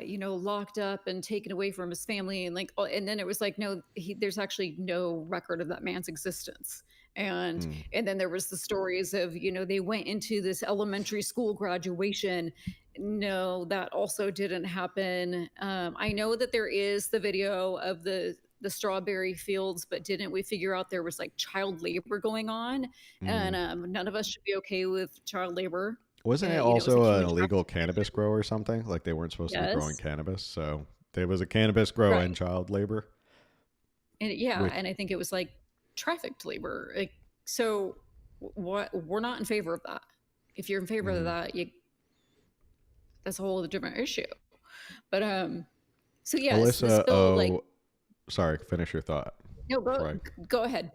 you know, locked up and taken away from his family, and like, and then it was like, no, there's actually no record of that man's existence. And then there was the stories of, you know, they went into this elementary school graduation. No, that also didn't happen. I know that there is the video of the strawberry fields, but didn't we figure out there was like child labor going on? And none of us should be okay with child labor. Wasn't it also an illegal cannabis grow or something? Like, they weren't supposed to be growing cannabis. So there was a cannabis grow and child labor. And and I think it was like trafficked labor. Like, so what, we're not in favor of that. If you're in favor of that, that's a whole different issue. But so yeah, Alyssa, this bill, like, sorry, finish your thought. No, go ahead.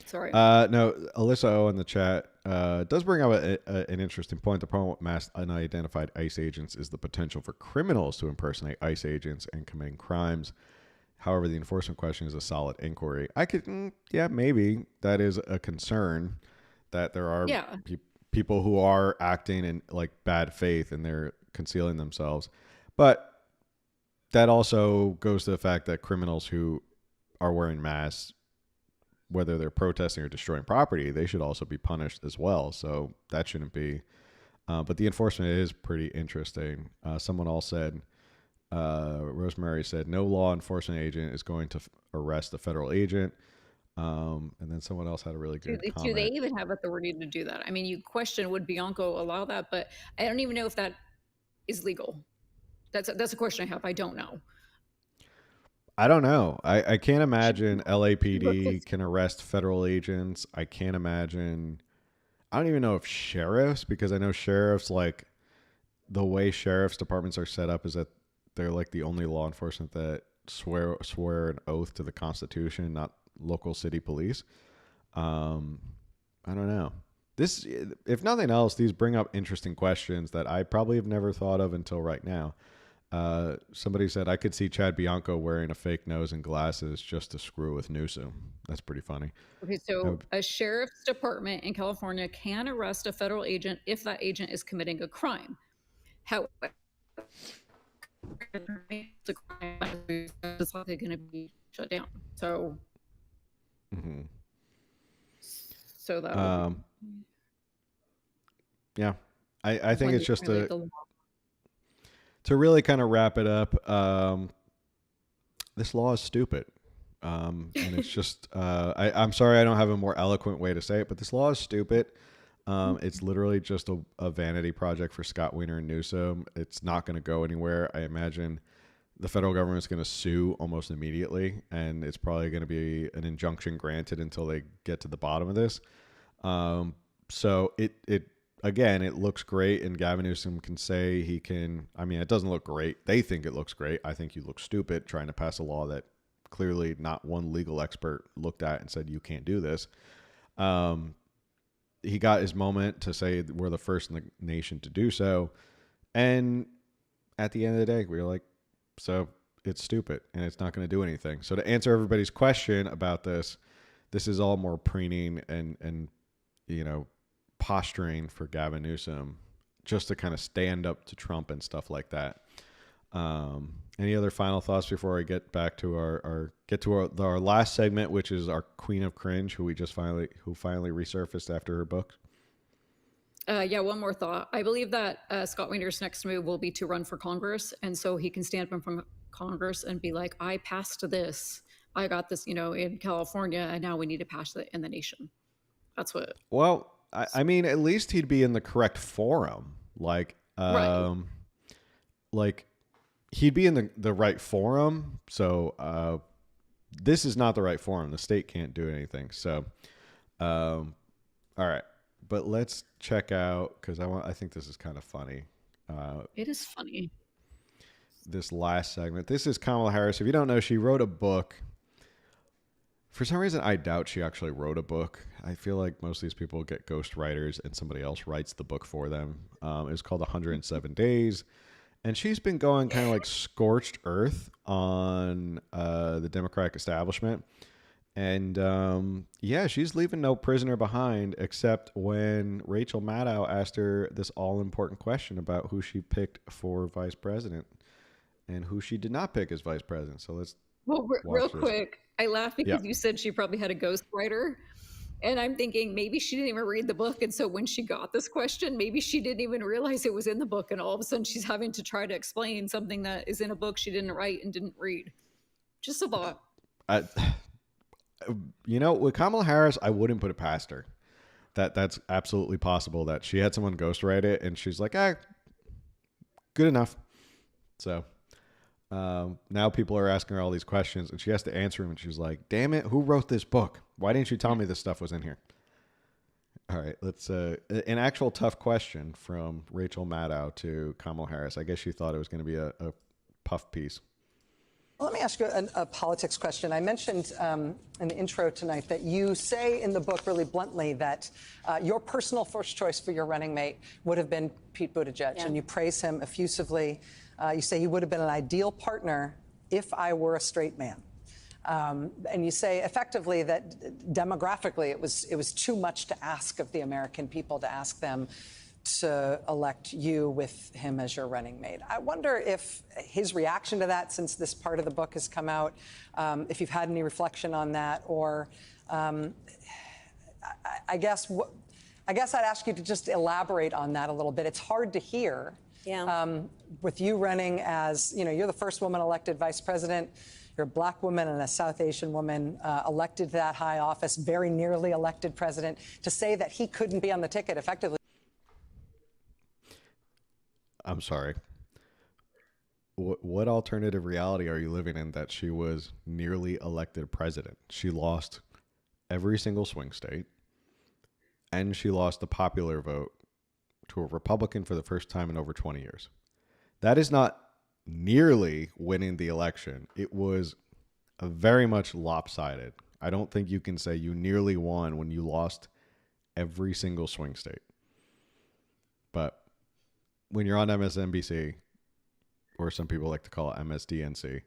Sorry. No, Alyssa O in the chat does bring up an interesting point. The problem with mass unidentified ICE agents is the potential for criminals to impersonate ICE agents and committing crimes. However, the enforcement question is a solid inquiry. I could, maybe that is a concern, that there are people who are acting in like bad faith and they're concealing themselves. But that also goes to the fact that criminals who are wearing masks, whether they're protesting or destroying property, they should also be punished as well. So that shouldn't be. But the enforcement is pretty interesting. Someone else said, Rosemary said, no law enforcement agent is going to arrest a federal agent. And then someone else had a really good comment. Do they even have authority to do that? I mean, you question, would Bianco allow that? But I don't even know if that is legal. That's a question I have. I don't know. I don't know. I can't imagine LAPD can arrest federal agents. I can't imagine. I don't even know if sheriffs, because I know sheriffs, like the way sheriff's departments are set up is that they're like the only law enforcement that swear an oath to the Constitution, not local city police. I don't know. This, if nothing else, these bring up interesting questions that I probably have never thought of until right now. Somebody said I could see Chad Bianco wearing a fake nose and glasses just to screw with Newsom. That's pretty funny. Okay, so a sheriff's department in California can arrest a federal agent if that agent is committing a crime. However, the crime is likely going to be shut down. So, so that yeah, I think it's just to really kind of wrap it up. This law is stupid. And it's just, I'm sorry I don't have a more eloquent way to say it, but this law is stupid. It's literally just a vanity project for Scott Wiener and Newsom. It's not going to go anywhere. I imagine the federal government is going to sue almost immediately, and it's probably going to be an injunction granted until they get to the bottom of this. So it looks great, and Gavin Newsom can say he can. I mean, it doesn't look great. They think it looks great. I think you look stupid trying to pass a law that clearly not one legal expert looked at and said you can't do this. He got his moment to say we're the first in the nation to do so. And at the end of the day, we were like, so it's stupid and it's not going to do anything. So to answer everybody's question about this is all more preening and posturing for Gavin Newsom just to kind of stand up to Trump and stuff like that. Any other final thoughts before I get back to our last segment, which is our Queen of Cringe, who finally resurfaced after her book? Yeah, one more thought. I believe that Scott Wiener's next move will be to run for Congress, and so he can stand up from Congress and be like, "I passed this. I got this, in California, and now we need to pass it in the nation." That's what. Well, I mean, at least he'd be in the correct forum, like, right. Like. He'd be in the right forum. So this is not the right forum. The state can't do anything. So, all right. But let's check out, because I think this is kind of funny. It is funny. This last segment. This is Kamala Harris. If you don't know, she wrote a book. For some reason, I doubt she actually wrote a book. I feel like most of these people get ghostwriters and somebody else writes the book for them. It was called 107 Days. And she's been going kind of like scorched earth on the Democratic establishment. And she's leaving no prisoner behind, except when Rachel Maddow asked her this all-important question about who she picked for vice president and who she did not pick as vice president. So let's real quick. I laugh because you said she probably had a ghostwriter. And I'm thinking maybe she didn't even read the book. And so when she got this question, maybe she didn't even realize it was in the book. And all of a sudden she's having to try to explain something that is in a book she didn't write and didn't read. Just a thought. With Kamala Harris, I wouldn't put it past her. That's absolutely possible that she had someone ghostwrite it and she's like, good enough. So now people are asking her all these questions and she has to answer them. And she's like, damn it, who wrote this book? Why didn't you tell me this stuff was in here? All right, let's an actual tough question from Rachel Maddow to Kamala Harris. I guess she thought it was going to be a puff piece. Well, let me ask you a politics question. I mentioned in the intro tonight that you say in the book really bluntly that your personal first choice for your running mate would have been Pete Buttigieg, and you praise him effusively. You say he would have been an ideal partner if I were a straight man. And you say effectively that demographically it was too much to ask of the American people to ask them to elect you with him as your running mate. I wonder if his reaction to that, since this part of the book has come out, if you've had any reflection on that, or I guess I'd ask you to just elaborate on that a little bit. It's hard to hear. Yeah. With you running as, you're the first woman elected vice president. You're a black woman and a South Asian woman elected to that high office, very nearly elected president, to say that he couldn't be on the ticket effectively. I'm sorry. what alternative reality are you living in that she was nearly elected president? She lost every single swing state, and she lost the popular vote to a Republican for the first time in over 20 years. That is not nearly winning the election. It was a very much lopsided. I don't think you can say you nearly won when you lost every single swing state. But when you're on MSNBC, or some people like to call it MSDNC,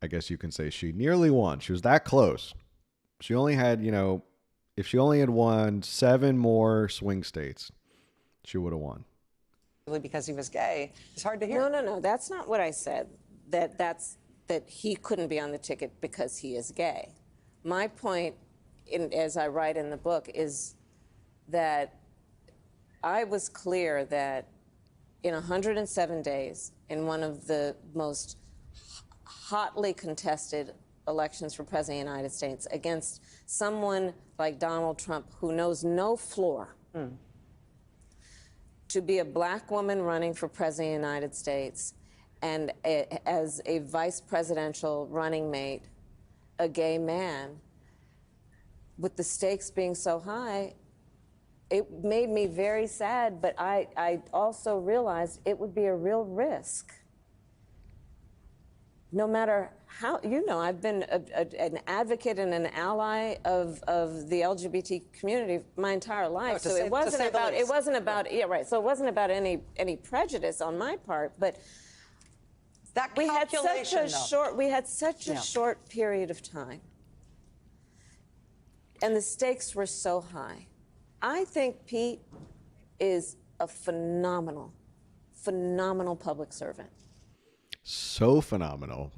I guess you can say she nearly won. She was that close. She only had, if she only had won 7 more swing states, she would have won. Because he was gay, it's hard to hear. No. That's not what I said. That he couldn't be on the ticket because he is gay. My point, as I write in the book, is that I was clear that in 107 days, in one of the most hotly contested elections for President of the United States, against someone like Donald Trump who knows no floor, to be a black woman running for President of the United States and as a vice presidential running mate, a gay man, with the stakes being so high, it made me very sad, but I also realized it would be a real risk. No matter how, I've been an advocate and an ally of the LGBT community my entire life. So it wasn't about So it wasn't about any prejudice on my part, but we had such a short period of time, and the stakes were so high. I think Pete is a phenomenal public servant. So phenomenal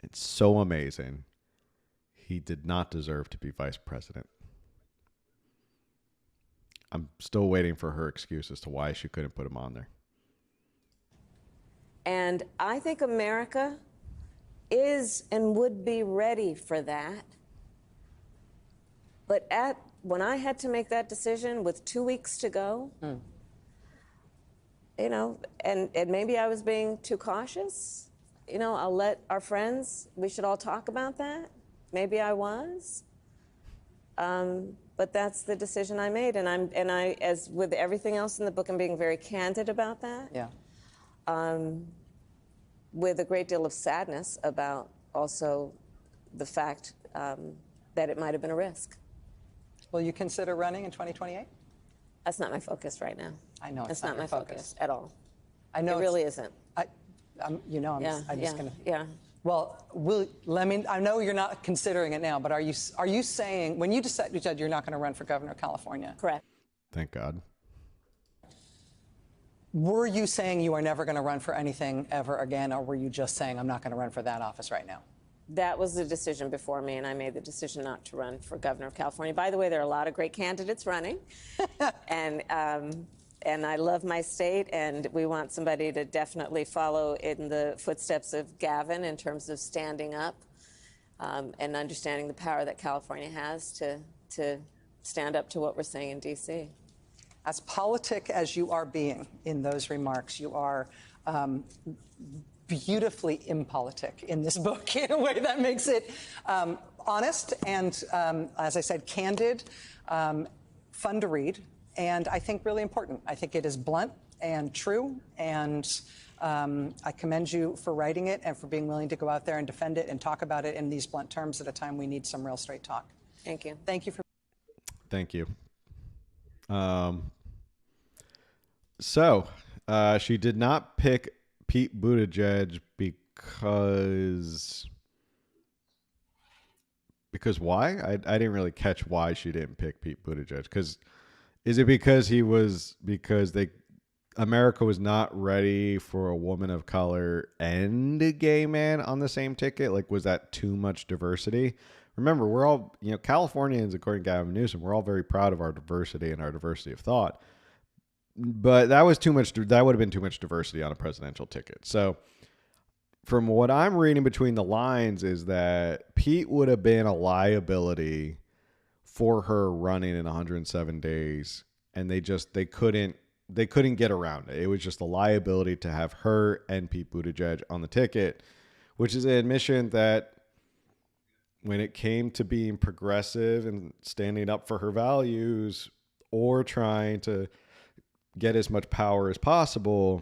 and so amazing. He did not deserve to be vice president. I'm still waiting for her excuse as to why she couldn't put him on there. And I think America is and would be ready for that. But when I had to make that decision with 2 weeks to go, and maybe I was being too cautious. I'll let our friends, we should all talk about that. Maybe I was. But that's the decision I made. And I, as with everything else in the book, I'm being very candid about that. Yeah. With a great deal of sadness about also the fact that it might have been a risk. Will you consider running in 2028? That's not my focus right now. I know it's not my focus at all. I know it really isn't. I'm just going to. Yeah. Well, I know you're not considering it now, but are you saying when you decided you're not going to run for governor of California? Correct. Thank God. Were you saying you are never going to run for anything ever again, or were you just saying I'm not going to run for that office right now? That was the decision before me, and I made the decision not to run for governor of California. By the way, there are a lot of great candidates running, and I love my state, and we want somebody to definitely follow in the footsteps of Gavin in terms of standing up and understanding the power that California has to stand up to what we're saying in D.C. As politic as you are being in those remarks, you are beautifully impolitic in this book in a way that makes it honest and, as I said, candid, fun to read, and I think really important. I think it is blunt and true, and I commend you for writing it and for being willing to go out there and defend it and talk about it in these blunt terms at a time we need some real straight talk. Thank you. Thank you for. Thank you. So she did not pick Pete Buttigieg because why? I didn't really catch why she didn't pick Pete Buttigieg. Is it because America was not ready for a woman of color and a gay man on the same ticket? Like, was that too much diversity? Remember, we're all, Californians, according to Gavin Newsom, we're all very proud of our diversity and our diversity of thought. But that was too much. That would have been too much diversity on a presidential ticket. So from what I'm reading between the lines is that Pete would have been a liability for her running in 107 days. And they couldn't they couldn't get around it. It was just a liability to have her and Pete Buttigieg on the ticket, which is an admission that when it came to being progressive and standing up for her values or trying to get as much power as possible,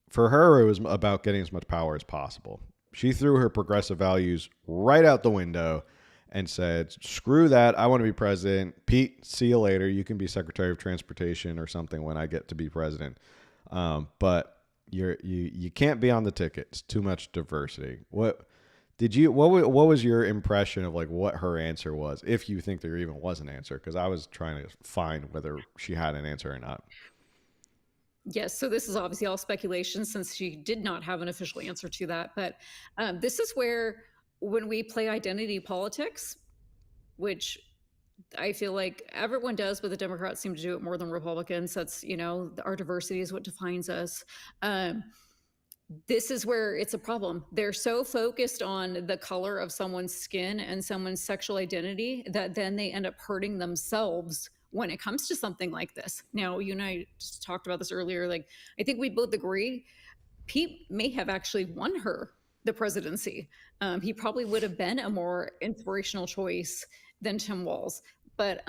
for her, it was about getting as much power as possible. She threw her progressive values right out the window and said, screw that. I want to be president. Pete, see you later. You can be Secretary of Transportation or something when I get to be president. But you can't be on the ticket. It's too much diversity. What was your impression of like what her answer was, if you think there even was an answer? Because I was trying to find whether she had an answer or not. Yes, so this is obviously all speculation since she did not have an official answer to that. But this is where, when we play identity politics, which I feel like everyone does, but the Democrats seem to do it more than Republicans. That's, our diversity is what defines us. This is where it's a problem. They're so focused on the color of someone's skin and someone's sexual identity that then they end up hurting themselves when it comes to something like this. Now, you and I just talked about this earlier. Like, I think we both agree Pete may have actually won her the presidency. He probably would have been a more inspirational choice than Tim Walz. But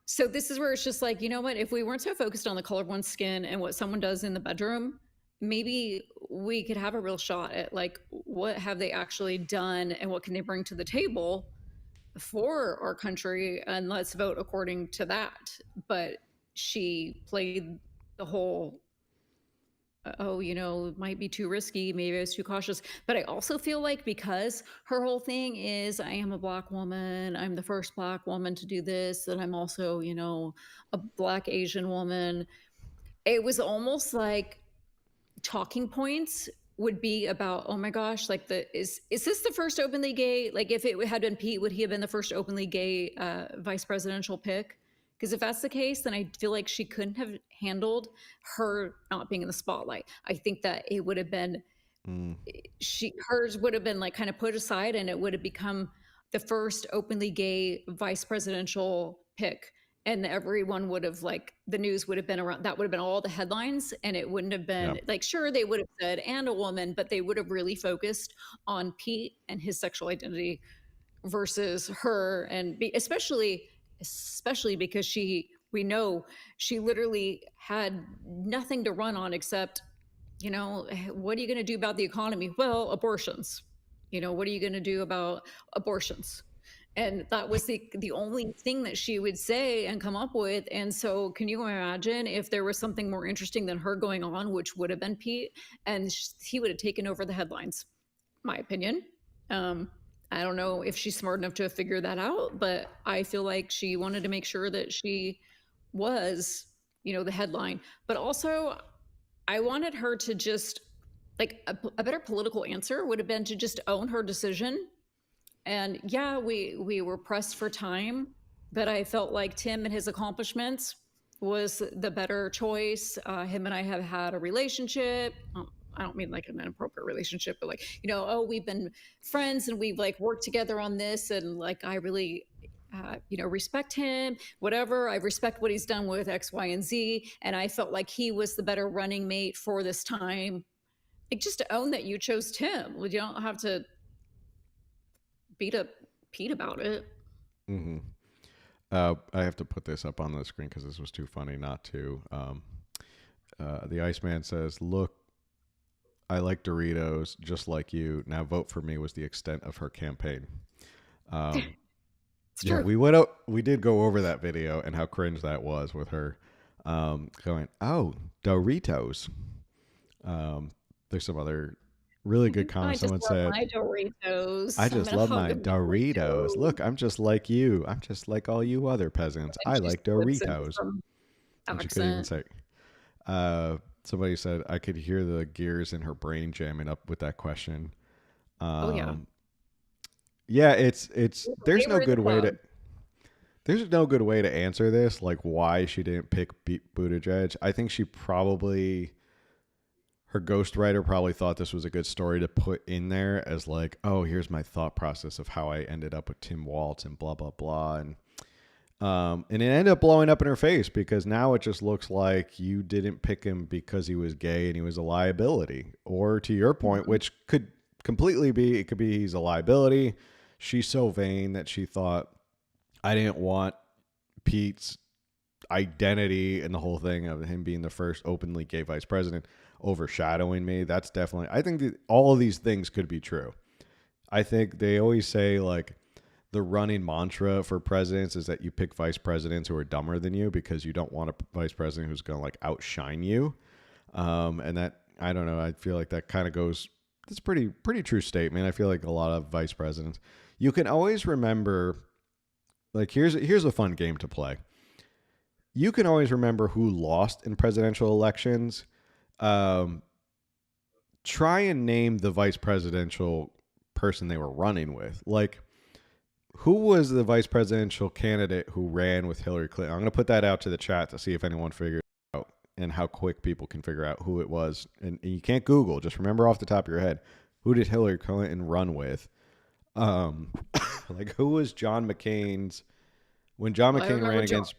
so this is where it's just like, you know what? If we weren't so focused on the color of one's skin and what someone does in the bedroom, maybe we could have a real shot at like, what have they actually done and what can they bring to the table for our country, and let's vote according to that. But she played the whole, it might be too risky, maybe I was too cautious. But I also feel like because her whole thing is, I am a Black woman, I'm the first Black woman to do this, and I'm also, a Black Asian woman, it was almost like talking points would be about, oh my gosh, like is this the first openly gay, like if it had been Pete, would he have been the first openly gay vice presidential pick? Because if that's the case, then I feel like she couldn't have handled her not being in the spotlight. I think that it would have been, hers would have been like kind of put aside, and it would have become the first openly gay vice presidential pick. And everyone would have, like, the news would have been around, that would have been all the headlines, and it wouldn't have been like, sure, they would have said, and a woman, but they would have really focused on Pete and his sexual identity versus her. And especially because we know she literally had nothing to run on except, what are you going to do about the economy? Well, abortions. What are you going to do about abortions? And that was the only thing that she would say and come up with. And so can you imagine if there was something more interesting than her going on, which would have been Pete, and he would have taken over the headlines, my opinion. I don't know if she's smart enough to have figured that out, but I feel like she wanted to make sure that she was, the headline. But also, I wanted her to just, like, a better political answer would have been to just own her decision. And yeah, we were pressed for time, but I felt like Tim and his accomplishments was the better choice. Him and I have had a relationship. I don't mean like an inappropriate relationship, but like, we've been friends and we've like worked together on this. And like, I really, respect him, whatever. I respect what he's done with X, Y, and Z. And I felt like he was the better running mate for this time. Like, just to own that you chose Tim. You don't have to beat up Pete about it. Mm-hmm. I have to put this up on the screen because this was too funny not to. The Iceman says, look, I like Doritos just like you. Now vote for me was the extent of her campaign. Yeah, we did go over that video and how cringe that was with her going, oh, Doritos. There's some other really good comments. Someone said, my Doritos. I just love my Doritos. Look, I'm just like you. I'm just like all you other peasants. I like Doritos. And she couldn't even say. Somebody said, I could hear the gears in her brain jamming up with that question. Yeah, it's there's no good way to answer this, like why she didn't pick Pete Buttigieg. I think her ghostwriter probably thought this was a good story to put in there as like, oh, here's my thought process of how I ended up with Tim Walz and blah, blah, blah. And it ended up blowing up in her face because now it just looks like you didn't pick him because he was gay and he was a liability. Or to your point, which could completely be, it could be he's a liability. She's so vain that she thought, I didn't want Pete's identity and the whole thing of him being the first openly gay vice president overshadowing me. That's definitely, I think that all of these things could be true. I think they always say like the running mantra for presidents is that you pick vice presidents who are dumber than you because you don't want a vice president who's going to like outshine you. And that, I don't know, I feel like that kind of goes, it's a pretty true statement. I feel like a lot of vice presidents, you can always remember, like here's a fun game to play. You can always remember who lost in presidential elections. Try and name the vice presidential person they were running with. Like, who was the vice presidential candidate who ran with Hillary Clinton? I'm going to put that out to the chat to see if anyone figures it out and how quick people can figure out who it was. And you can't Google. Just remember off the top of your head, who did Hillary Clinton run with? Like, who was John McCain's... When John McCain ran against...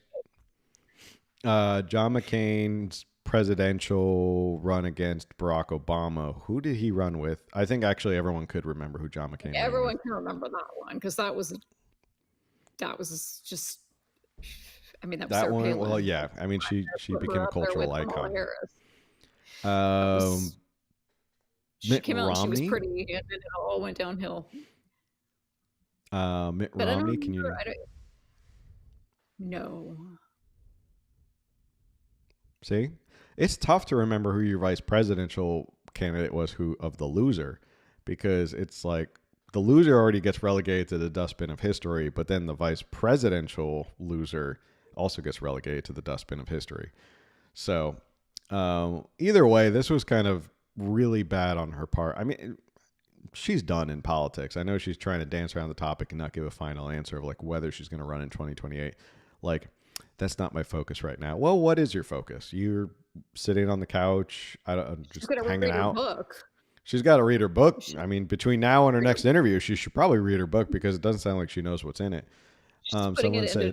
John McCain's presidential run against Barack Obama, who did he run with? I think actually everyone could remember who John McCain ran Everyone with. can remember that one because that was just, I mean, that was That Sarah one. Palin. Well, yeah. I mean, she became a cultural icon. She Mitt came out and she was Romney? pretty, and then it all went downhill. Mitt But I don't Romney, can you? remember, no. See, it's tough to remember who your vice presidential candidate was, who of the loser, because it's like the loser already gets relegated to the dustbin of history, but then the vice presidential loser also gets relegated to the dustbin of history. So either way, this was kind of really bad on her part. I mean, she's done in politics. I know she's trying to dance around the topic and not give a final answer of like whether she's going to run in 2028. Like, that's not my focus right now. Well, what is your focus? You're sitting on the couch, just hanging out. Book. She's got to read her book. I mean, between now and her next interview, she should probably read her book because it doesn't sound like she knows what's in it. She's putting it into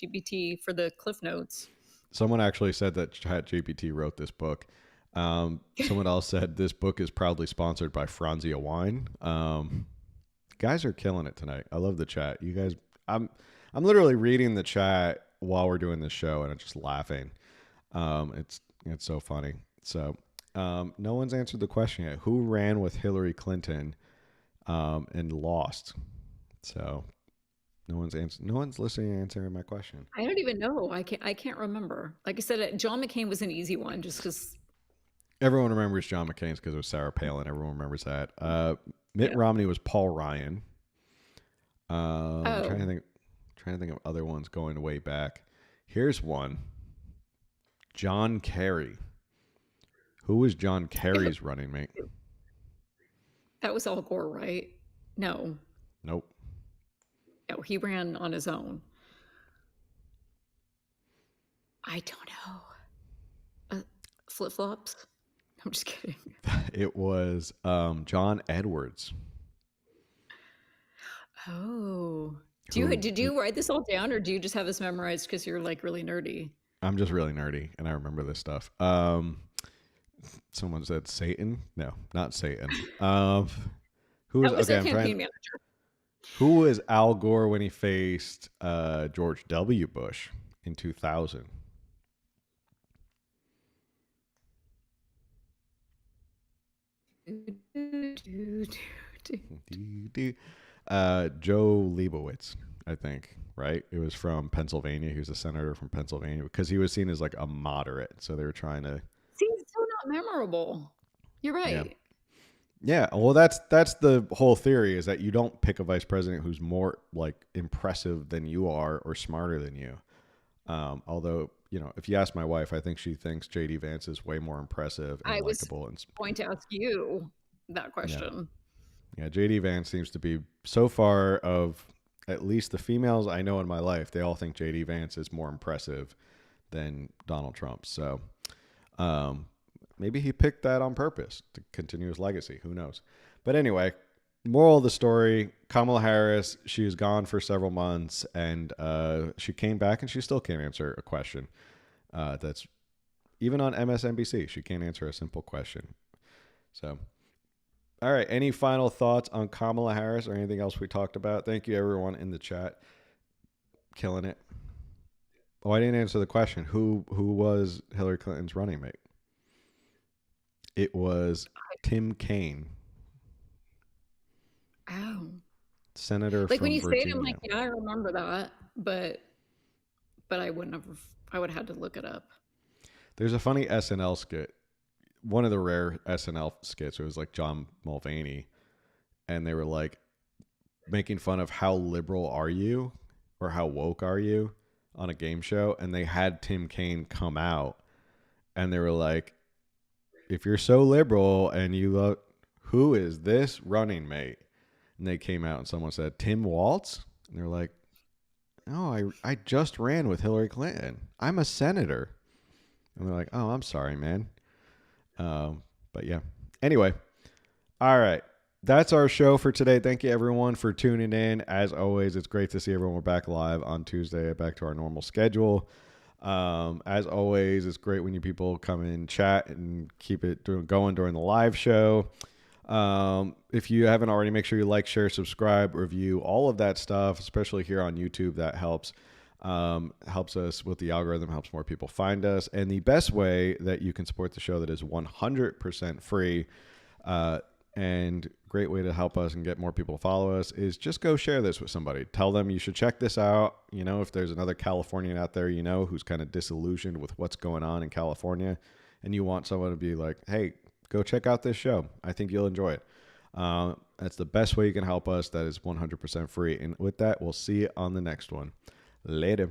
ChatGPT for the Cliff Notes. Someone actually said that ChatGPT wrote this book. Someone else said this book is proudly sponsored by Franzia Wine. Guys are killing it tonight. I love the chat. You guys, I'm literally reading the chat while we're doing this show, and I'm just laughing. It's so funny. So no one's answered the question yet. Who ran with Hillary Clinton and lost? So no one's listening and answering my question. I don't even know. I can't remember. Like I said, John McCain was an easy one just because. Everyone remembers John McCain's because it was Sarah Palin. Everyone remembers that. Mitt Romney was Paul Ryan. I'm trying to think of other ones going way back. Here's one. John Kerry. Who was John Kerry's running mate? That was Al Gore, right? No. Nope. No, he ran on his own. I don't know. Flip-flops? I'm just kidding. It was John Edwards. Oh. Did you write this all down, or do you just have this memorized because you're like really nerdy? I'm just really nerdy, and I remember this stuff. Someone said Satan. No, not Satan. Who was their campaign manager. Who was Al Gore when he faced George W. Bush in 2000? Joe Leibowitz, I think, right? It was from Pennsylvania. He was a senator from Pennsylvania because he was seen as like a moderate. So they were trying to. See, it's still not memorable. You're right. Yeah. Well, that's the whole theory, is that you don't pick a vice president who's more like impressive than you are or smarter than you. Although, you know, if you ask my wife, I think she thinks JD Vance is way more impressive and likable. I was going to ask you that question. Yeah, JD Vance seems to be, so far, of at least the females I know in my life, they all think JD Vance is more impressive than Donald Trump. So maybe he picked that on purpose to continue his legacy. Who knows? But anyway, moral of the story, Kamala Harris, she was gone for several months, and she came back and she still can't answer a question. That's even on MSNBC. She can't answer a simple question. So, all right. Any final thoughts on Kamala Harris or anything else we talked about? Thank you, everyone in the chat. Killing it. Oh, I didn't answer the question. Who was Hillary Clinton's running mate? It was Tim Kaine. Oh. Senator Like from when you Virginia. say it, I'm like, yeah, I remember that, but I wouldn't have. I would have had to look it up. There's a funny SNL skit, one of the rare SNL skits. It was like John Mulvaney, and they were like making fun of how liberal are you or how woke are you on a game show, and they had Tim Kaine come out, and they were like, if you're so liberal and you look, who is this running mate? And they came out and someone said, Tim Waltz? And they're like, no, I just ran with Hillary Clinton. I'm a senator. And they're like, oh, I'm sorry, man. But yeah. Anyway. All right. That's our show for today. Thank you, everyone, for tuning in. As always, it's great to see everyone. We're back live on Tuesday, back to our normal schedule. As always, it's great when you people come in, chat, and keep it going during the live show. If you haven't already, make sure you like, share, subscribe, review, all of that stuff, especially here on YouTube. That helps us with the algorithm, helps more people find us. And the best way that you can support the show that is 100% free, and great way to help us and get more people to follow us is just go share this with somebody. Tell them you should check this out. You know, if there's another Californian out there, you know, who's kind of disillusioned with what's going on in California, and you want someone to be like, hey, go check out this show. I think you'll enjoy it. That's the best way you can help us. That is 100% free. And with that, we'll see you on the next one. Later.